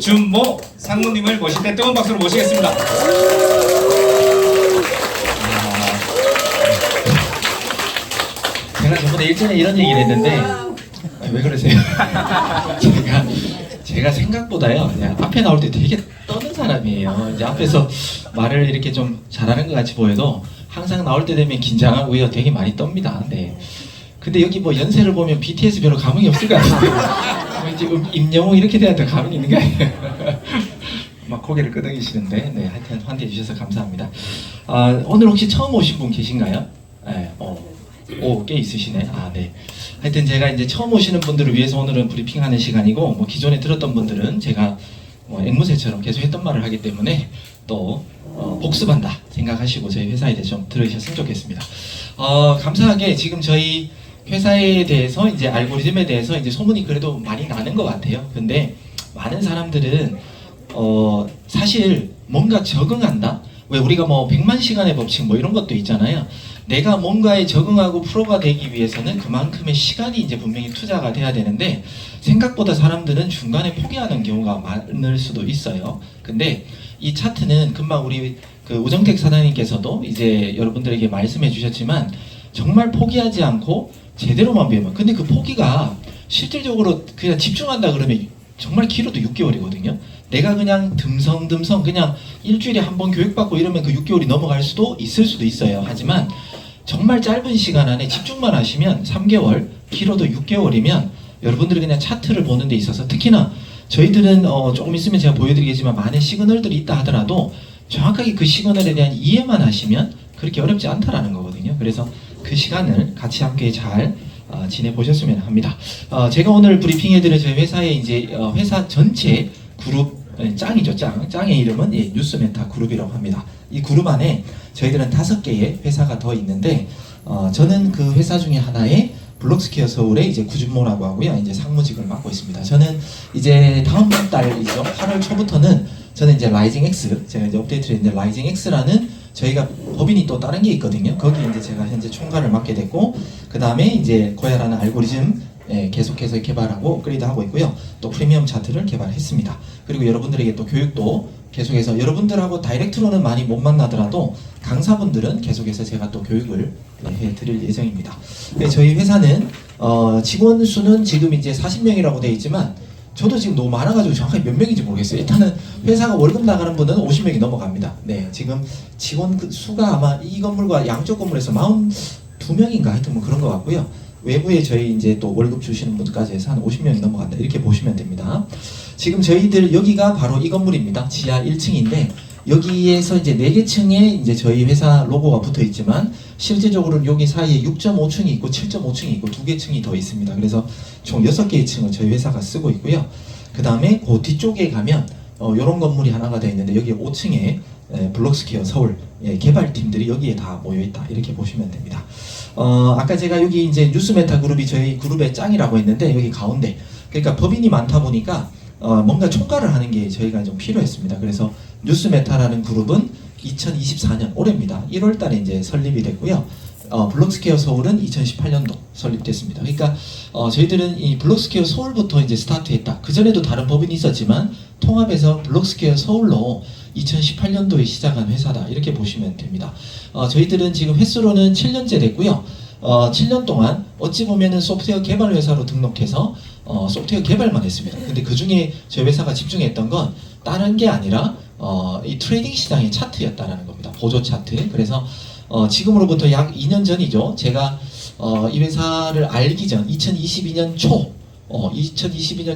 준모 상무님을 모실 때 뜨거운 박수로 모시겠습니다. 제가 저번에 일전에 이런 얘기를 했는데 왜 그러세요? 제가 생각보다요 그냥 앞에 나올 때 되게 떠는 사람이에요. 이제 앞에서 말을 이렇게 좀 잘하는 것 같이 보여도 항상 나올 때 되면 긴장하고요 되게 많이 떱니다. 네. 근데 여기 뭐 연세를 보면 BTS 별로 감흥이 없을 것 같은데 지금 임영웅 이렇게 돼야 더 감흥이 있는 거 아니에요? 막 고개를 끄덕이시는데 네, 하여튼 환대해 주셔서 감사합니다. 오늘 혹시 처음 오신 분 계신가요? 네, 꽤 있으시네. 네. 하여튼 제가 이제 처음 오시는 분들을 위해서 오늘은 브리핑하는 시간이고, 뭐 기존에 들었던 분들은 제가 뭐 앵무새처럼 계속 했던 말을 하기 때문에 또 복습한다 생각하시고 저희 회사에 대해서 좀 들으셨으면 좋겠습니다. 감사하게 지금 저희 회사에 대해서 이제 알고리즘에 대해서 이제 소문이 그래도 많이 나는 것 같아요. 근데 많은 사람들은 사실 뭔가 적응한다? 왜 우리가 뭐 100만 시간의 법칙 뭐 이런 것도 있잖아요. 내가 뭔가에 적응하고 프로가 되기 위해서는 그만큼의 시간이 이제 분명히 투자가 돼야 되는데 생각보다 사람들은 중간에 포기하는 경우가 많을 수도 있어요. 근데 이 차트는 금방 우리 그 우정택 사장님께서도 이제 여러분들에게 말씀해 주셨지만 정말 포기하지 않고 제대로만 배우면, 근데 그 포기가 실질적으로 그냥 집중한다 그러면 정말 길어도 6개월이거든요. 내가 그냥 듬성듬성 그냥 일주일에 한 번 교육받고 이러면 그 6개월이 넘어갈 수도 있을 수도 있어요. 하지만 정말 짧은 시간 안에 집중만 하시면 3개월, 길어도 6개월이면 여러분들이 그냥 차트를 보는 데 있어서, 특히나 저희들은 조금 있으면 제가 보여드리겠지만 많은 시그널들이 있다 하더라도 정확하게 그 시그널에 대한 이해만 하시면 그렇게 어렵지 않다라는 거거든요. 그래서 그 시간을 같이 함께 잘 지내보셨으면 합니다. 제가 오늘 브리핑해드릴 저희 회사의 이제 회사 전체 그룹 짱이죠. 짱의 이름은 뉴스메타 그룹이라고 합니다. 이 그룹 안에 저희들은 5개의 회사가 더 있는데 저는 그 회사 중에 하나의 블록스퀘어 서울의 이제 구준모라고 하고요. 이제 상무직을 맡고 있습니다. 저는 이제 다음 달이죠. 8월 초부터는 저는 이제 라이징 X, 제가 이제 업데이트를 했는데 라이징 X라는 저희가 법인이 또 다른 게 있거든요. 거기 이제 제가 현재 총괄을 맡게 됐고, 그 다음에 이제 고야라는 알고리즘 계속해서 개발하고 업그레이드하고 있고요. 또 프리미엄 차트를 개발했습니다. 그리고 여러분들에게 또 교육도 계속해서 여러분들하고 다이렉트로는 많이 못 만나더라도 강사분들은 계속해서 제가 또 교육을 해드릴 예정입니다. 저희 회사는 직원 수는 지금 이제 40명이라고 되어 있지만 저도 지금 너무 많아가지고 정확히 몇 명인지 모르겠어요. 일단은 회사가 월급 나가는 분은 50명이 넘어갑니다. 네, 지금 직원 수가 아마 이 건물과 양쪽 건물에서 42명인가 하여튼 뭐 그런 것 같고요. 외부에 저희 이제 또 월급 주시는 분까지 해서 한 50명이 넘어간다 이렇게 보시면 됩니다. 지금 저희들 여기가 바로 이 건물입니다. 지하 1층인데 여기에서 이제 4개 층에 이제 저희 회사 로고가 붙어 있지만 실제적으로는 여기 사이에 6.5층이 있고 7.5층이 있고 2개 층이 더 있습니다. 그래서 총 6개의 층을 저희 회사가 쓰고 있고요. 그 다음에 그 뒤쪽에 가면 이런 건물이 하나가 되어 있는데 여기 5층에 블록스퀘어 서울 개발팀들이 여기에 다 모여있다 이렇게 보시면 됩니다. 아까 제가 여기 이제 뉴스메타 그룹이 저희 그룹의 짱이라고 했는데 여기 가운데, 그러니까 법인이 많다 보니까 뭔가 총괄을 하는 게 저희가 좀 필요했습니다. 그래서 뉴스메타라는 그룹은 2024년 올해입니다. 1월 달에 이제 설립이 됐고요. 블록스퀘어 서울은 2018년도 설립됐습니다. 그러니까 저희들은 이 블록스퀘어 서울부터 이제 스타트했다. 그 전에도 다른 법인이 있었지만 통합해서 블록스퀘어 서울로 2018년도에 시작한 회사다 이렇게 보시면 됩니다. 저희들은 지금 횟수로는 7년째 됐고요. 7년 동안 어찌 보면은 소프트웨어 개발 회사로 등록해서 소프트웨어 개발만 했습니다. 근데 그 중에 저희 회사가 집중했던 건 다른 게 아니라 이 트레이딩 시장의 차트였다라는 겁니다. 보조 차트. 그래서 지금으로부터 약 2년 전이죠. 제가 이 회사를 알기 전 2022년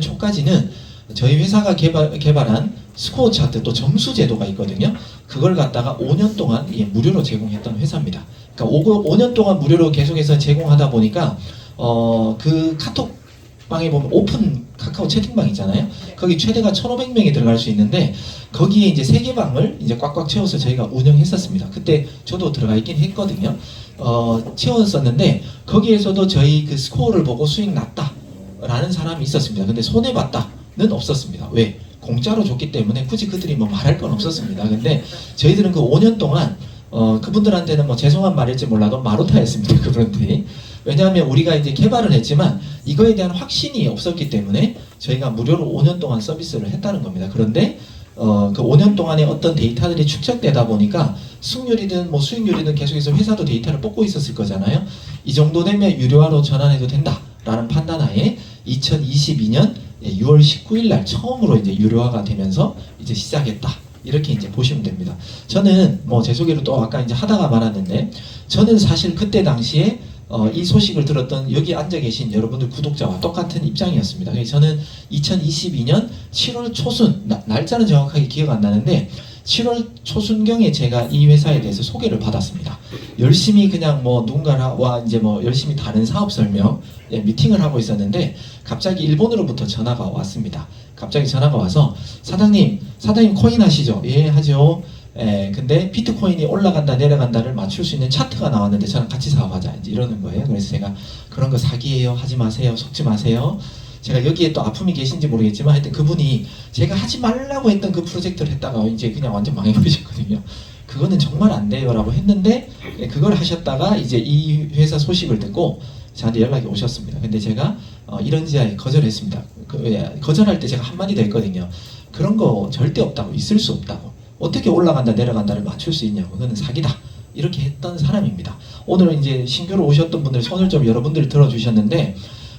초까지는 저희 회사가 개발한 스코어 차트 또 점수 제도가 있거든요. 그걸 갖다가 5년 동안 무료로 제공했던 회사입니다. 그러니까 5년 동안 무료로 계속해서 제공하다 보니까 그 카톡방에 보면 오픈 카카오 채팅방 있잖아요. 거기 최대가 1,500명이 들어갈 수 있는데 거기에 이제 3개 방을 이제 꽉꽉 채워서 저희가 운영했었습니다. 그때 저도 들어가 있긴 했거든요. 채웠었는데 거기에서도 저희 그 스코어를 보고 수익 났다라는 사람이 있었습니다. 근데 손해봤다는 없었습니다. 왜? 공짜로 줬기 때문에 굳이 그들이 뭐 말할 건 없었습니다. 근데 저희들은 그 5년 동안 그분들한테는 뭐 죄송한 말일지 몰라도 마루타였습니다. 그분들이. 왜냐하면 우리가 이제 개발을 했지만 이거에 대한 확신이 없었기 때문에 저희가 무료로 5년 동안 서비스를 했다는 겁니다. 그런데 그 5년 동안에 어떤 데이터들이 축적되다 보니까 승률이든 뭐 수익률이든 계속해서 회사도 데이터를 뽑고 있었을 거잖아요. 이 정도 되면 유료화로 전환해도 된다라는 판단하에 2022년 6월 19일 날 처음으로 이제 유료화가 되면서 이제 시작했다. 이렇게 이제 보시면 됩니다. 저는 뭐 제 소개를 또 아까 이제 하다가 말았는데 저는 사실 그때 당시에 이 소식을 들었던 여기 앉아 계신 여러분들 구독자와 똑같은 입장이었습니다. 그래서 저는 2022년 7월 초순 날짜는 정확하게 기억 안 나는데 7월 초순경에 제가 이 회사에 대해서 소개를 받았습니다. 열심히 그냥 뭐 누군가와 이제 뭐 열심히 다른 사업 설명 미팅을 하고 있었는데 갑자기 일본으로부터 전화가 왔습니다. 갑자기 전화가 와서 사장님 코인 하시죠? 예, 하죠. 근데 비트코인이 올라간다 내려간다를 맞출 수 있는 차트가 나왔는데 저랑 같이 사업하자 이제 이러는 거예요. 그래서 제가 그런 거 사기예요, 하지 마세요, 속지 마세요. 제가 여기에 또 아픔이 계신지 모르겠지만 하여튼 그분이 제가 하지 말라고 했던 그 프로젝트를 했다가 이제 그냥 완전 망해버리셨거든요. 그거는 정말 안 돼요 라고 했는데 그걸 하셨다가 이제 이 회사 소식을 듣고 저한테 연락이 오셨습니다. 근데 제가 이런지하에 거절했습니다. 거절할 때 제가 한마디 더 했거든요. 그런 거 절대 없다고, 있을 수 없다고. 어떻게 올라간다 내려간다를 맞출 수 있냐고. 그거는 사기다. 이렇게 했던 사람입니다. 오늘 이제 신규로 오셨던 분들 손을 좀 여러분들이 들어주셨는데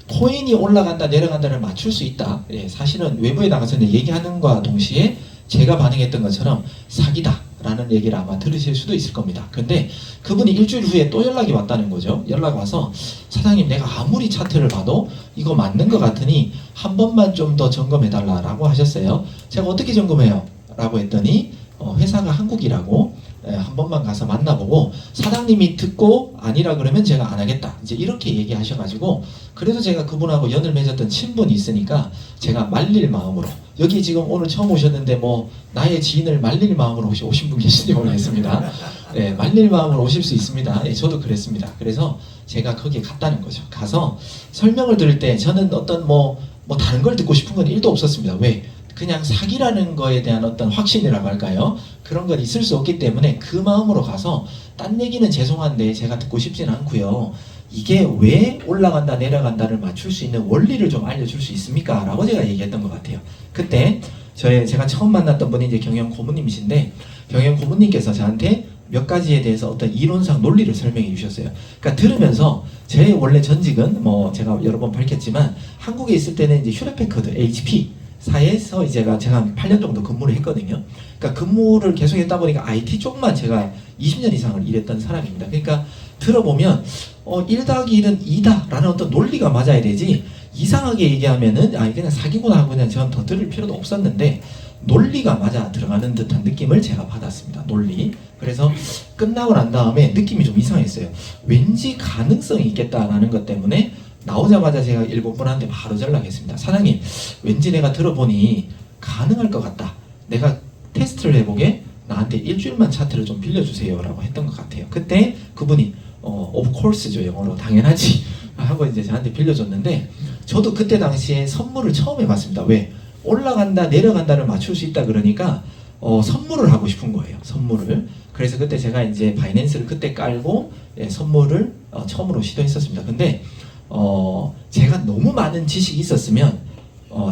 코인이 올라간다 내려간다를 맞출 수 있다. 사실은 외부에 나가서 얘기하는 것과 동시에 제가 반응했던 것처럼 사기다 라는 얘기를 아마 들으실 수도 있을 겁니다. 근데 그분이 일주일 후에 또 연락이 왔다는 거죠. 연락 와서 사장님 내가 아무리 차트를 봐도 이거 맞는 것 같으니 한 번만 좀 더 점검해 달라고 하셨어요. 제가 어떻게 점검해요? 라고 했더니 회사가 한국이라고 한 번만 가서 만나보고 사장님이 듣고 아니라 그러면 제가 안 하겠다 이제 이렇게 얘기하셔가지고 그래도 제가 그분하고 연을 맺었던 친분이 있으니까 제가 말릴 마음으로 여기 지금 오늘 처음 오셨는데 뭐 나의 지인을 말릴 마음으로 혹시 오신 분 계신지 모르겠습니다. 네, 말릴 마음으로 오실 수 있습니다. 네, 저도 그랬습니다. 그래서 제가 거기에 갔다는 거죠. 가서 설명을 들을 때 저는 어떤 뭐 다른 걸 듣고 싶은 건 1도 없었습니다. 왜? 그냥 사기라는 거에 대한 어떤 확신이라고 할까요? 그런 건 있을 수 없기 때문에 그 마음으로 가서 딴 얘기는 죄송한데 제가 듣고 싶지는 않고요. 이게 왜 올라간다 내려간다를 맞출 수 있는 원리를 좀 알려줄 수 있습니까? 라고 제가 얘기했던 것 같아요. 그때 제가 처음 만났던 분이 이제 경영 고문님이신데 경영 고문님께서 저한테 몇 가지에 대해서 어떤 이론상 논리를 설명해 주셨어요. 그러니까 들으면서 제 원래 전직은 뭐 제가 여러 번 밝혔지만 한국에 있을 때는 이제 휴렛패커드 HP 사에서 제가 한 8년 정도 근무를 했거든요. 그러니까 근무를 계속 했다 보니까 IT 쪽만 제가 20년 이상을 일했던 사람입니다. 그러니까 들어보면 1 더하기 1은 2다 라는 어떤 논리가 맞아야 되지 이상하게 얘기하면은 그냥 사기구나 하고 그냥 저는 더 들을 필요도 없었는데 논리가 맞아 들어가는 듯한 느낌을 제가 받았습니다. 논리. 그래서 끝나고 난 다음에 느낌이 좀 이상했어요. 왠지 가능성이 있겠다라는 것 때문에 나오자마자 제가 일본 분한테 바로 연락했습니다. 사장님, 왠지 내가 들어보니 가능할 것 같다. 내가 테스트를 해보게 나한테 일주일만 차트를 좀 빌려주세요 라고 했던 것 같아요. 그때 그분이 of course죠, 영어로 당연하지 하고 이제 저한테 빌려줬는데 저도 그때 당시에 선물을 처음 해봤습니다. 왜? 올라간다 내려간다를 맞출 수 있다 그러니까 선물을 하고 싶은 거예요. 선물을. 그래서 그때 제가 이제 바이낸스를 그때 깔고 선물을 처음으로 시도했었습니다. 근데 제가 너무 많은 지식이 있었으면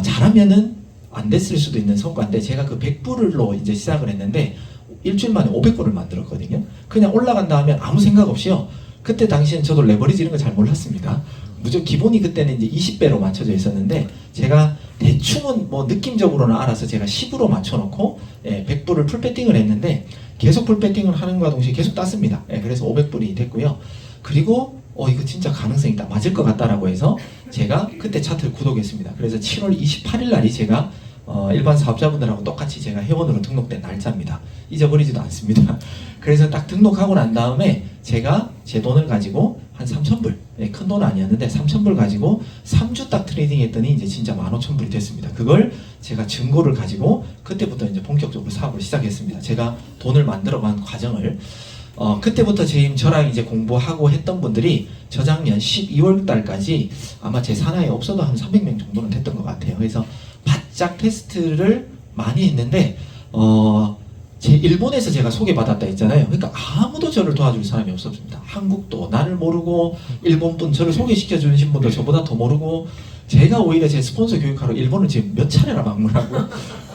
잘하면은 안 됐을 수도 있는 성과인데 제가 그 100불로 이제 시작을 했는데 일주일 만에 500불을 만들었거든요. 그냥 올라간다 하면 아무 생각 없이요. 그때 당시엔 저도 레버리지 이런 거 잘 몰랐습니다. 무조건 기본이 그때는 이제 20배로 맞춰져 있었는데 제가 대충은 뭐 느낌적으로는 알아서 제가 10으로 맞춰놓고 100불을 풀배팅을 했는데 계속 풀배팅을 하는과 동시에 계속 땄습니다. 그래서 500불이 됐고요. 그리고 이거 진짜 가능성이 있다. 맞을 것 같다라고 해서 제가 그때 차트를 구독했습니다. 그래서 7월 28일 날이 제가 일반 사업자분들하고 똑같이 제가 회원으로 등록된 날짜입니다. 잊어버리지도 않습니다. 그래서 딱 등록하고 난 다음에 제가 제 돈을 가지고 한 3,000불, 큰 돈은 아니었는데 3,000불 가지고 3주 딱 트레이딩 했더니 이제 진짜 15,000불이 됐습니다. 그걸 제가 증거를 가지고 그때부터 이제 본격적으로 사업을 시작했습니다. 제가 돈을 만들어간 과정을 그때부터 저랑 이제 공부하고 했던 분들이 저작년 12월 달까지 아마 제 산하에 없어도 한 300명 정도는 됐던 것 같아요. 그래서 바짝 테스트를 많이 했는데 제 일본에서 제가 소개받았다 했잖아요. 그러니까 아무도 저를 도와줄 사람이 없었습니다. 한국도 나를 모르고 일본분 저를 소개시켜 주신 분도 저보다 더 모르고 제가 오히려 제 스폰서 교육하러 일본을 지금 몇 차례나 방문하고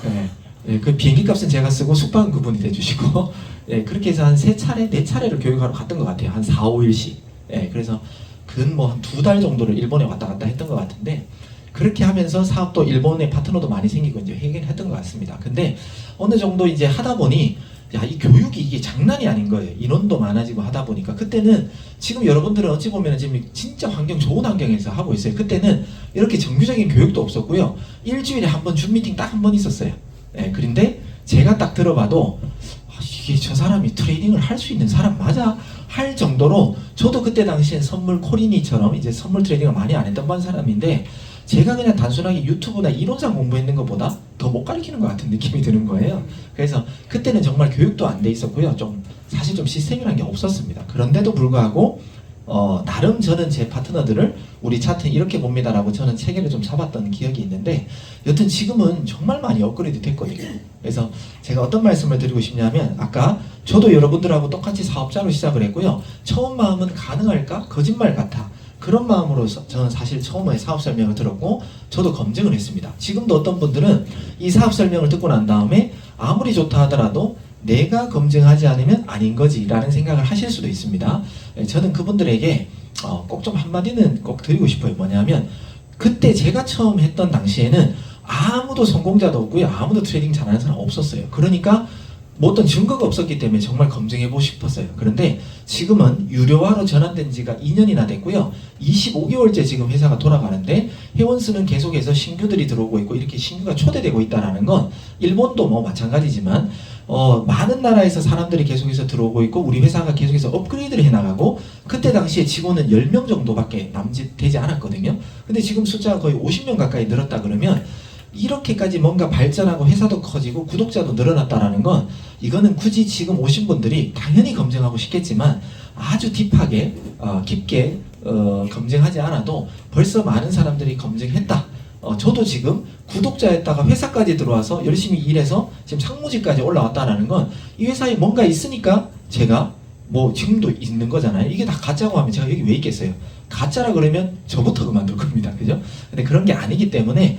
예, 예, 그 비행기 값은 제가 쓰고 숙박은 그분이 대주시고 예, 그렇게 해서 한 3차례, 4차례를 교육하러 갔던 것 같아요. 한 4, 5일씩. 예, 그래서 근 뭐 한 2달 정도를 일본에 왔다 갔다 했던 것 같은데 그렇게 하면서 사업도 일본의 파트너도 많이 생기고 이제 하긴 했던 것 같습니다. 근데 어느 정도 이제 하다 보니 야, 이 교육이 이게 장난이 아닌 거예요. 인원도 많아지고 하다 보니까 그때는 지금 여러분들은 어찌 보면 지금 진짜 환경 좋은 환경에서 하고 있어요. 그때는 이렇게 정규적인 교육도 없었고요. 일주일에 한 번 줌 미팅 딱 한 번 있었어요. 예, 그런데 제가 딱 들어봐도 이게 저 사람이 트레이딩을 할 수 있는 사람 맞아? 할 정도로 저도 그때 당시엔 선물 코리니처럼 이제 선물 트레이딩을 많이 안 했던 사람인데 제가 그냥 단순하게 유튜브나 이론상 공부했는 것보다 더 못 가르치는 것 같은 느낌이 드는 거예요. 그래서 그때는 정말 교육도 안 돼 있었고요. 좀 사실 좀 시스템이라는 게 없었습니다. 그런데도 불구하고 나름 저는 제 파트너들을 우리 차트 이렇게 봅니다라고 저는 체계를 좀 잡았던 기억이 있는데 여튼 지금은 정말 많이 업그레이드 됐거든요. 그래서 제가 어떤 말씀을 드리고 싶냐면 아까 저도 여러분들하고 똑같이 사업자로 시작을 했고요. 처음 마음은 가능할까? 거짓말 같아. 그런 마음으로 저는 사실 처음에 사업 설명을 들었고 저도 검증을 했습니다. 지금도 어떤 분들은 이 사업 설명을 듣고 난 다음에 아무리 좋다 하더라도 내가 검증하지 않으면 아닌 거지 라는 생각을 하실 수도 있습니다. 저는 그분들에게 꼭 좀 한마디는 꼭 드리고 싶어요. 뭐냐면 그때 제가 처음 했던 당시에는 아무도 성공자도 없고요. 아무도 트레이딩 잘하는 사람 없었어요. 그러니까 뭐 어떤 증거가 없었기 때문에 정말 검증해보고 싶었어요. 그런데 지금은 유료화로 전환된 지가 2년이나 됐고요. 25개월째 지금 회사가 돌아가는데 회원수는 계속해서 신규들이 들어오고 있고 이렇게 신규가 초대되고 있다는 건 일본도 뭐 마찬가지지만 많은 나라에서 사람들이 계속해서 들어오고 있고 우리 회사가 계속해서 업그레이드를 해나가고 그때 당시에 직원은 10명 정도밖에 남짓되지 않았거든요. 근데 지금 숫자가 거의 50명 가까이 늘었다 그러면 이렇게까지 뭔가 발전하고 회사도 커지고 구독자도 늘어났다라는 건 이거는 굳이 지금 오신 분들이 당연히 검증하고 싶겠지만 아주 딥하게 깊게 검증하지 않아도 벌써 많은 사람들이 검증했다. 저도 지금 구독자였다가 회사까지 들어와서 열심히 일해서 지금 상무직까지 올라왔다라는 건 이 회사에 뭔가 있으니까 제가 뭐 지금도 있는 거잖아요. 이게 다 가짜고 하면 제가 여기 왜 있겠어요? 가짜라 그러면 저부터 그만둘 겁니다. 그죠? 근데 그런 게 아니기 때문에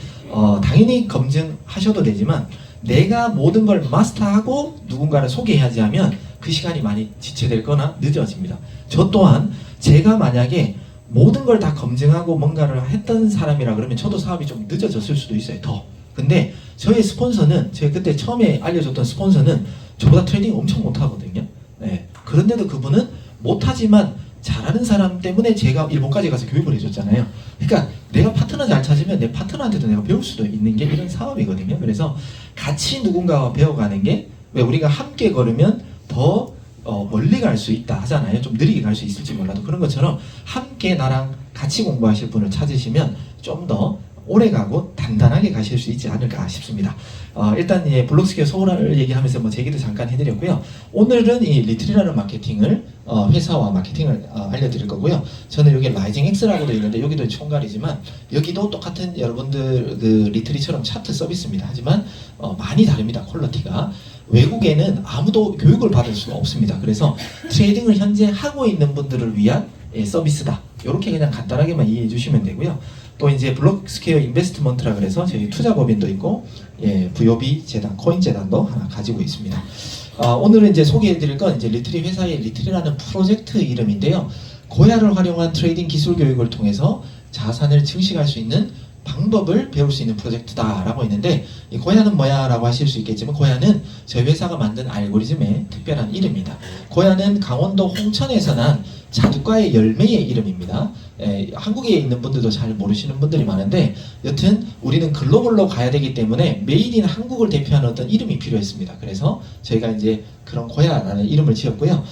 당연히 검증하셔도 되지만 내가 모든 걸 마스터하고 누군가를 소개하지 하면 그 시간이 많이 지체될 거나 늦어집니다. 저 또한 제가 만약에 모든 걸 다 검증하고 뭔가를 했던 사람이라 그러면 저도 사업이 좀 늦어졌을 수도 있어요. 더. 근데 저의 스폰서는 제가 그때 처음에 알려줬던 스폰서는 저보다 트레이딩 엄청 못하거든요. 네. 그런데도 그분은 못하지만 잘하는 사람 때문에 제가 일본까지 가서 교육을 해줬잖아요. 그러니까 내가 파트너 잘 찾으면 내 파트너한테도 내가 배울 수도 있는 게 이런 사업이거든요. 그래서 같이 누군가와 배워가는 게 왜 우리가 함께 걸으면 더 멀리 갈 수 있다 하잖아요. 좀 느리게 갈 수 있을지 몰라도 그런 것처럼 함께 나랑 같이 공부하실 분을 찾으시면 좀 더 오래 가고 단단하게 가실 수 있지 않을까 싶습니다. 일단 블록스퀘어 서울을 얘기하면서 뭐 제기도 잠깐 해드렸고요. 오늘은 이 리트리라는 마케팅을 회사와 마케팅을 알려드릴 거고요. 저는 여기 라이징 X라고 되어 있는데 여기도 총괄이지만 여기도 똑같은 여러분들 그 리트리처럼 차트 서비스입니다. 하지만 많이 다릅니다. 퀄리티가. 외국에는 아무도 교육을 받을 수가 없습니다. 그래서 트레이딩을 현재 하고 있는 분들을 위한 서비스다. 이렇게 그냥 간단하게만 이해해 주시면 되고요. 또 이제 블록스퀘어 인베스트먼트라 그래서 저희 투자법인도 있고 VOB 재단, 코인 재단도 하나 가지고 있습니다. 오늘은 이제 소개해 드릴 건 이제 리트리 회사의 리트리라는 프로젝트 이름인데요. 고야를 활용한 트레이딩 기술 교육을 통해서 자산을 증식할 수 있는 방법을 배울 수 있는 프로젝트다라고 했는데 이 고야는 뭐야 라고 하실 수 있겠지만 고야는 저희 회사가 만든 알고리즘의 특별한 이름입니다. 고야는 강원도 홍천에서 난 자두과의 열매의 이름입니다. 한국에 있는 분들도 잘 모르시는 분들이 많은데 여튼 우리는 글로벌로 가야 되기 때문에 메이드 인 한국을 대표하는 어떤 이름이 필요했습니다. 그래서 저희가 이제 그런 고야라는 이름을 지었고요.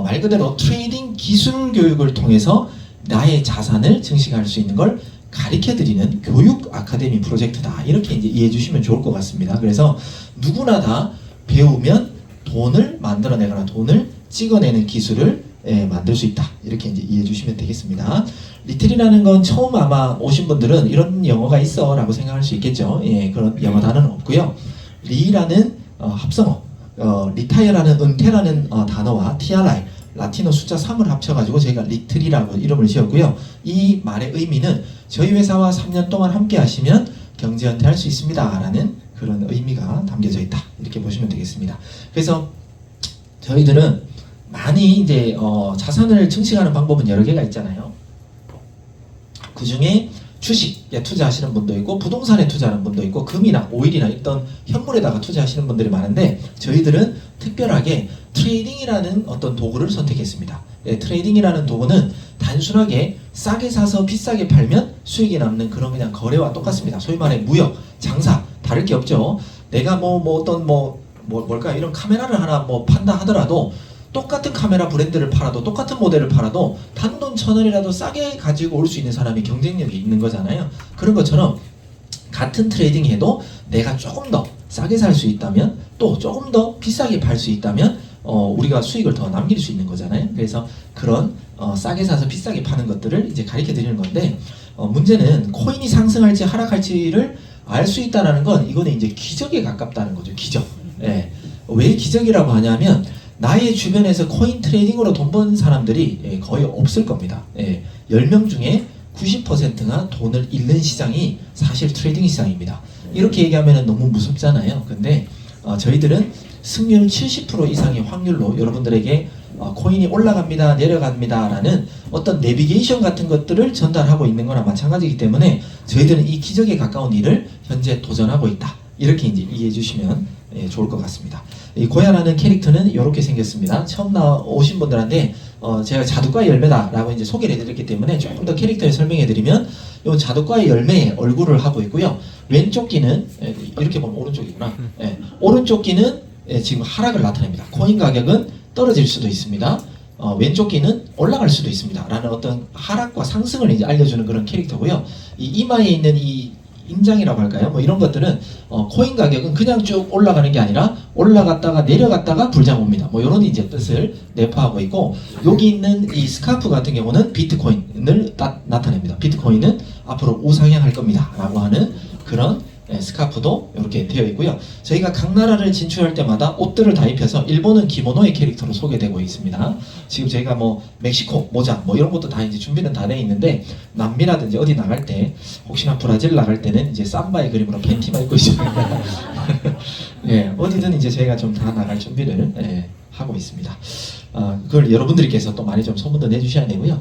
말 그대로 트레이딩 기술 교육을 통해서 나의 자산을 증식할 수 있는 걸 가르쳐드리는 교육 아카데미 프로젝트다. 이렇게 이제 이해해 주시면 좋을 것 같습니다. 그래서 누구나 다 배우면 돈을 만들어내거나 돈을 찍어내는 기술을 만들 수 있다. 이렇게 이제 이해해 주시면 되겠습니다. 리틀이라는 건 처음 아마 오신 분들은 이런 영어가 있어 라고 생각할 수 있겠죠. 그런 영어 단어는 없고요. 리라는 합성어, 리타이어라는 은퇴라는 단어와 TRI 라틴어 숫자 3을 합쳐가지고 저희가 리틀이라고 이름을 지었고요. 이 말의 의미는 저희 회사와 3년 동안 함께 하시면 경제 은퇴할 수 있습니다 라는 그런 의미가 담겨져 있다 이렇게 보시면 되겠습니다. 그래서 저희들은 많이 이제 자산을 증식하는 방법은 여러 개가 있잖아요. 그 중에 주식에 투자하시는 분도 있고 부동산에 투자하는 분도 있고 금이나 오일이나 어떤 현물에다가 투자하시는 분들이 많은데 저희들은 특별하게 트레이딩이라는 어떤 도구를 선택했습니다. 트레이딩이라는 도구는 단순하게 싸게 사서 비싸게 팔면 수익이 남는 그런 그냥 거래와 똑같습니다. 소위 말해 무역, 장사 다를 게 없죠. 내가 뭘까 이런 카메라를 하나 판다 하더라도 똑같은 카메라 브랜드를 팔아도 똑같은 모델을 팔아도 단돈 1,000원이라도 싸게 가지고 올 수 있는 사람이 경쟁력이 있는 거잖아요. 그런 것처럼 같은 트레이딩 해도 내가 조금 더 싸게 살 수 있다면 또 조금 더 비싸게 팔 수 있다면 우리가 수익을 더 남길 수 있는 거잖아요. 그래서 그런 싸게 사서 비싸게 파는 것들을 이제 가르쳐 드리는 건데 문제는 코인이 상승할지 하락할지를 알 수 있다는 건 이거는 이제 기적에 가깝다는 거죠. 기적. 예. 왜 기적이라고 하냐면 나의 주변에서 코인 트레이딩으로 돈 버는 사람들이 거의 없을 겁니다. 10명 중에 90%가 돈을 잃는 시장이 사실 트레이딩 시장입니다. 이렇게 얘기하면 너무 무섭잖아요. 근데 저희들은 승률 70% 이상의 확률로 여러분들에게 코인이 올라갑니다, 내려갑니다 라는 어떤 내비게이션 같은 것들을 전달하고 있는 거나 마찬가지이기 때문에 저희들은 이 기적에 가까운 일을 현재 도전하고 있다. 이렇게 이제 이해해 주시면 좋을 것 같습니다. 이 고야라는 캐릭터는 이렇게 생겼습니다. 처음 오신 분들한테 제가 자두과의 열매다라고 이제 소개를 해드렸기 때문에 조금 더 캐릭터를 설명해드리면 이 자두과의 열매에 얼굴을 하고 있고요. 왼쪽 귀는 이렇게 보면 오른쪽이구나. 오른쪽 귀는 지금 하락을 나타냅니다. 코인 가격은 떨어질 수도 있습니다. 왼쪽 귀는 올라갈 수도 있습니다. 라는 어떤 하락과 상승을 이제 알려주는 그런 캐릭터고요. 이 이마에 있는 이 인장이라고 할까요? 이런 것들은 코인 가격은 그냥 쭉 올라가는 게 아니라 올라갔다가 내려갔다가 불장 옵니다. 이런 이제 뜻을 내포하고 있고 여기 있는 이 스카프 같은 경우는 비트코인을 나타냅니다. 비트코인은 앞으로 우상향할 겁니다. 라고 하는 그런 스카프도 이렇게 되어 있고요. 저희가 각 나라를 진출할 때마다 옷들을 다 입혀서 일본은 기모노의 캐릭터로 소개되고 있습니다. 지금 저희가 멕시코 모자 이런 것도 다 이제 준비는 다 돼 있는데 남미라든지 어디 나갈 때 혹시나 브라질 나갈 때는 이제 삼바의 그림으로 팬티만 입고 있습니다. 어디든 이제 저희가 좀 다 나갈 준비를 하고 있습니다. 그걸 여러분들께서 또 많이 좀 소문도 내주셔야 되고요.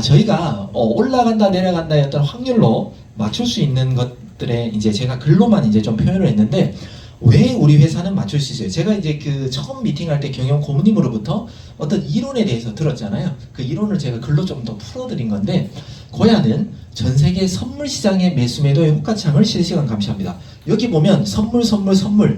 저희가 올라간다 내려간다의 어떤 확률로 맞출 수 있는 것들에 이제 제가 글로만 이제 좀 표현을 했는데 왜 우리 회사는 맞출 수 있어요? 제가 이제 그 처음 미팅할 때 경영 고문님으로부터 어떤 이론에 대해서 들었잖아요. 그 이론을 제가 글로 좀 더 풀어드린 건데 고야는 전 세계 선물 시장의 매수 매도의 호가창을 실시간 감시합니다. 여기 보면 선물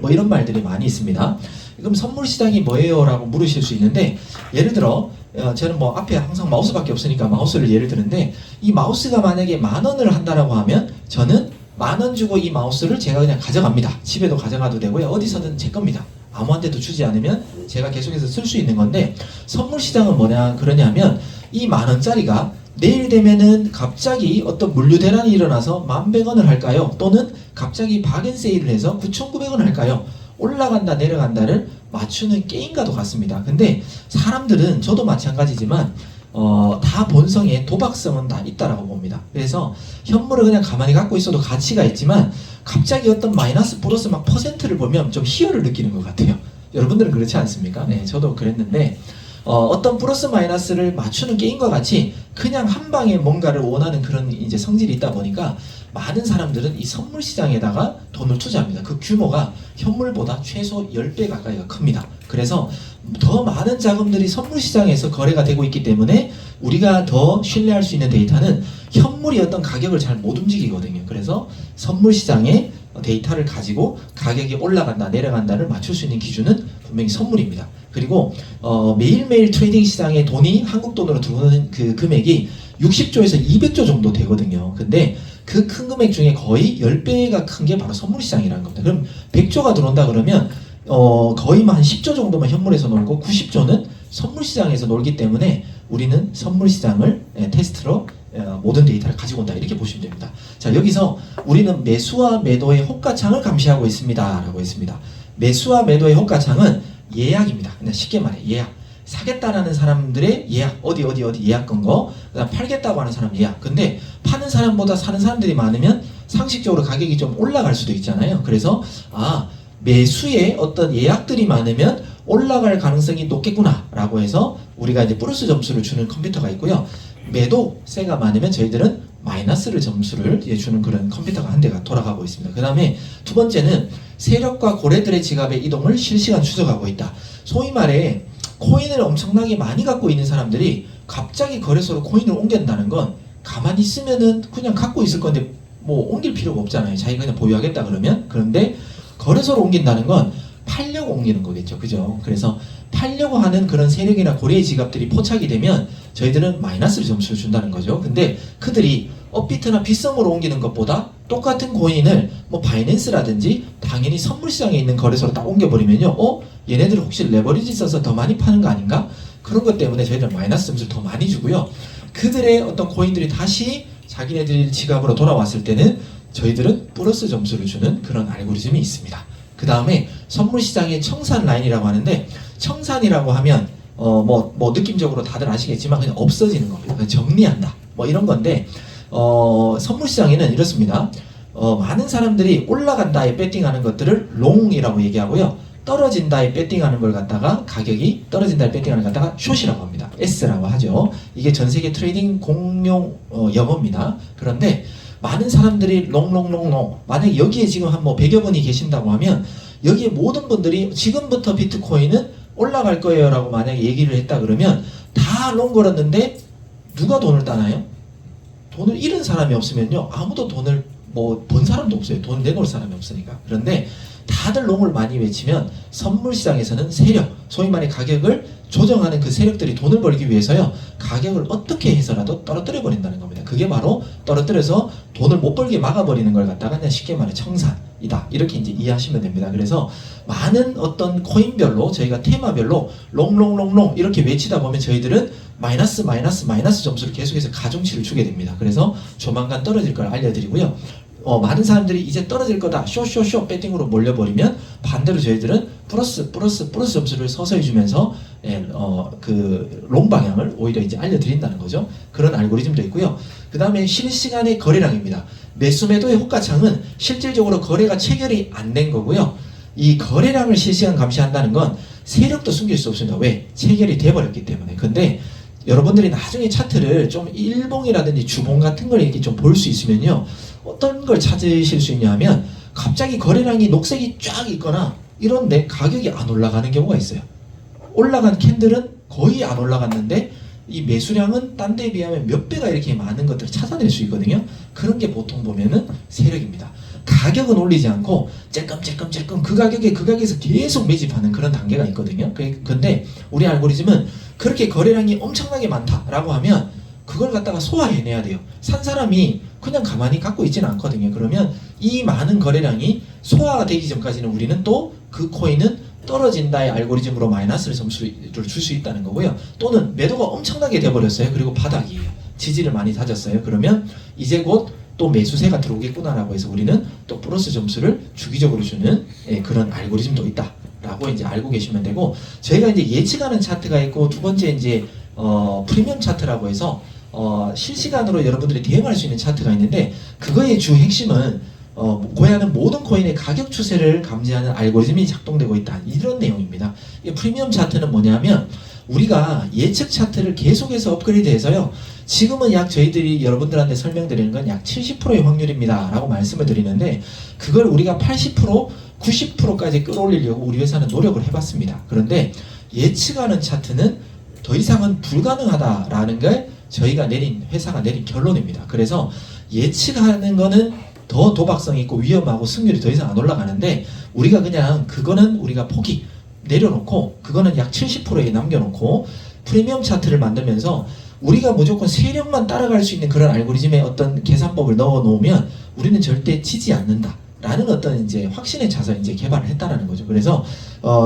이런 말들이 많이 있습니다. 그럼 선물 시장이 뭐예요? 라고 물으실 수 있는데 예를 들어 저는 앞에 항상 마우스밖에 없으니까 마우스를 예를 드는데 이 마우스가 만약에 10,000원을 한다라고 하면 저는 10,000원 주고 이 마우스를 제가 그냥 가져갑니다. 집에도 가져가도 되고요. 어디서든 제 겁니다. 아무한테도 주지 않으면 제가 계속해서 쓸 수 있는 건데 선물 시장은 그러냐면 이 10,000원짜리가 내일 되면은 갑자기 어떤 물류 대란이 일어나서 11,100원을 할까요? 또는 갑자기 박앤세일을 해서 9,900원 할까요? 올라간다 내려간다를 맞추는 게임과도 같습니다. 근데 사람들은 저도 마찬가지지만 다 본성에 도박성은 다 있다라고 봅니다. 그래서 현물을 그냥 가만히 갖고 있어도 가치가 있지만 갑자기 어떤 마이너스 플러스 퍼센트를 보면 좀 희열을 느끼는 것 같아요. 여러분들은 그렇지 않습니까? 네, 저도 그랬는데 어떤 플러스 마이너스를 맞추는 게임과 같이 그냥 한 방에 뭔가를 원하는 그런 이제 성질이 있다 보니까 많은 사람들은 이 선물 시장에다가 돈을 투자합니다. 그 규모가 현물보다 최소 10배 가까이가 큽니다. 그래서 더 많은 자금들이 선물 시장에서 거래가 되고 있기 때문에 우리가 더 신뢰할 수 있는 데이터는 현물이 어떤 가격을 잘 못 움직이거든요. 그래서 선물 시장의 데이터를 가지고 가격이 올라간다 내려간다를 맞출 수 있는 기준은 분명히 선물입니다. 그리고 매일매일 트레이딩 시장에 돈이 한국 돈으로 들어오는 그 금액이 60조에서 200조 정도 되거든요. 근데 그 큰 금액 중에 거의 10배가 큰 게 바로 선물 시장이라는 겁니다. 그럼 100조가 들어온다 그러면 거의 한 10조 정도만 현물에서 놀고 90조는 선물 시장에서 놀기 때문에 우리는 선물 시장을 테스트로 모든 데이터를 가지고 온다 이렇게 보시면 됩니다. 자, 여기서 우리는 매수와 매도의 호가창을 감시하고 있습니다 라고 했습니다. 매수와 매도의 호가창은 예약입니다. 그냥 쉽게 말해 예약. 사겠다라는 사람들의 예약, 어디 예약 건 거, 그다음 팔겠다고 하는 사람 예약. 근데 파는 사람보다 사는 사람들이 많으면 상식적으로 가격이 좀 올라갈 수도 있잖아요. 그래서 매수에 어떤 예약들이 많으면 올라갈 가능성이 높겠구나라고 해서 우리가 이제 플러스 점수를 주는 컴퓨터가 있고요. 매도세가 많으면 저희들은 마이너스를 점수를 주는 그런 컴퓨터가 한 대가 돌아가고 있습니다. 그 다음에 두 번째는 세력과 고래들의 지갑의 이동을 실시간 추적하고 있다. 소위 말해 코인을 엄청나게 많이 갖고 있는 사람들이 갑자기 거래소로 코인을 옮긴다는 건 가만히 있으면은 그냥 갖고 있을 건데 뭐 옮길 필요가 없잖아요. 자기가 그냥 보유하겠다 그러면. 그런데 거래소로 옮긴다는 건 팔려고 옮기는 거겠죠. 그죠? 그래서 팔려고 하는 그런 세력이나 고래의 지갑들이 포착이 되면 저희들은 마이너스 점수를 준다는 거죠. 근데 그들이 업비트나 빗썸으로 옮기는 것보다 똑같은 코인을 뭐 바이낸스라든지 당연히 선물시장에 있는 거래소로 딱 옮겨버리면요. 얘네들 혹시 레버리지 써서 더 많이 파는 거 아닌가? 그런 것 때문에 저희들은 마이너스 점수를 더 많이 주고요. 그들의 어떤 코인들이 다시 자기네들 지갑으로 돌아왔을 때는 저희들은 플러스 점수를 주는 그런 알고리즘이 있습니다. 그 다음에 선물시장의 청산 라인이라고 하는데, 청산이라고 하면 뭐 느낌적으로 다들 아시겠지만 그냥 없어지는 겁니다. 그냥 정리한다. 뭐 이런 건데 선물시장에는 이렇습니다. 많은 사람들이 올라간다에 배팅하는 것들을 롱이라고 얘기하고요. 떨어진다에 배팅하는 걸 갖다가 가격이 떨어진다에 배팅하는 걸 갖다가 숏이라고 합니다. S라고 하죠. 이게 전 세계 트레이딩 공용 영어입니다. 그런데 많은 사람들이 롱 만약에 여기에 지금 한 뭐 100여 분이 계신다고 하면 여기에 모든 분들이 지금부터 비트코인은 올라갈 거예요 라고 만약에 얘기를 했다 그러면 다 롱 걸었는데 누가 돈을 따나요? 돈을 잃은 사람이 없으면요 아무도 돈을 뭐 번 사람도 없어요. 돈 내놓을 사람이 없으니까. 그런데 다들 롱을 많이 외치면 선물시장에서는 세력, 소위 말해 가격을 조정하는 그 세력들이 돈을 벌기 위해서요 가격을 어떻게 해서라도 떨어뜨려 버린다는 겁니다. 그게 바로 떨어뜨려서 돈을 못 벌게 막아버리는 걸 갖다가 그냥 쉽게 말해 청산이다, 이렇게 이제 이해하시면 됩니다. 그래서 많은 어떤 코인별로 저희가 테마별로 롱 이렇게 외치다 보면 저희들은 마이너스 점수를 계속해서 가중치를 주게 됩니다. 그래서 조만간 떨어질 걸 알려드리고요. 많은 사람들이 이제 떨어질 거다 쇼 배팅으로 몰려버리면 반대로 저희들은 플러스 점수를 서서히 주면서 그 롱 방향을 오히려 이제 알려드린다는 거죠. 그런 알고리즘도 있고요. 그 다음에 실시간의 거래량입니다. 매수 매도의 호가창은 실질적으로 거래가 체결이 안 된 거고요. 이 거래량을 실시간 감시한다는 건 세력도 숨길 수 없습니다. 왜? 체결이 돼버렸기 때문에. 근데 여러분들이 나중에 차트를 좀 일봉이라든지 주봉 같은 걸 이렇게 좀 볼 수 있으면요 어떤 걸 찾으실 수 있냐 하면 갑자기 거래량이 녹색이 쫙 있거나 이런데 가격이 안 올라가는 경우가 있어요. 올라간 캔들은 거의 안 올라갔는데 이 매수량은 딴 데에 비하면 몇 배가 이렇게 많은 것들을 찾아낼 수 있거든요. 그런 게 보통 보면은 세력입니다. 가격은 올리지 않고 찔끔 그 가격에서 계속 매집하는 그런 단계가 있거든요. 근데 우리 알고리즘은 그렇게 거래량이 엄청나게 많다라고 하면 그걸 갖다가 소화해내야 돼요. 산 사람이 그냥 가만히 갖고 있지는 않거든요. 그러면 이 많은 거래량이 소화가 되기 전까지는 우리는 또 그 코인은 떨어진다의 알고리즘으로 마이너스를 점수를 줄 수 있다는 거고요. 또는 매도가 엄청나게 돼버렸어요. 그리고 바닥이에요. 지지를 많이 다졌어요. 그러면 이제 곧 또 매수세가 들어오겠구나라고 해서 우리는 또 플러스 점수를 주기적으로 주는 그런 알고리즘도 있다라고 이제 알고 계시면 되고, 저희가 이제 예측하는 차트가 있고 두 번째 이제 프리미엄 차트라고 해서 실시간으로 여러분들이 대응할 수 있는 차트가 있는데, 그거의 주 핵심은 고해하는 모든 코인의 가격 추세를 감지하는 알고리즘이 작동되고 있다, 이런 내용입니다. 이 프리미엄 차트는 뭐냐면 우리가 예측 차트를 계속해서 업그레이드해서요 지금은 약 저희들이 여러분들한테 설명드리는 건 약 70%의 확률입니다 라고 말씀을 드리는데, 그걸 우리가 80%, 90%까지 끌어올리려고 우리 회사는 노력을 해봤습니다. 그런데 예측하는 차트는 더 이상은 불가능하다라는 걸 저희가 회사가 내린 결론입니다. 그래서 예측하는 거는 더 도박성 있고 위험하고 승률이 더 이상 안 올라가는데, 우리가 그냥 그거는 우리가 포기 내려놓고 그거는 약 70%에 남겨놓고 프리미엄 차트를 만들면서 우리가 무조건 세력만 따라갈 수 있는 그런 알고리즘의 어떤 계산법을 넣어 놓으면 우리는 절대 지지 않는다, 라는 어떤 이제 확신에 차서 이제 개발을 했다라는 거죠. 그래서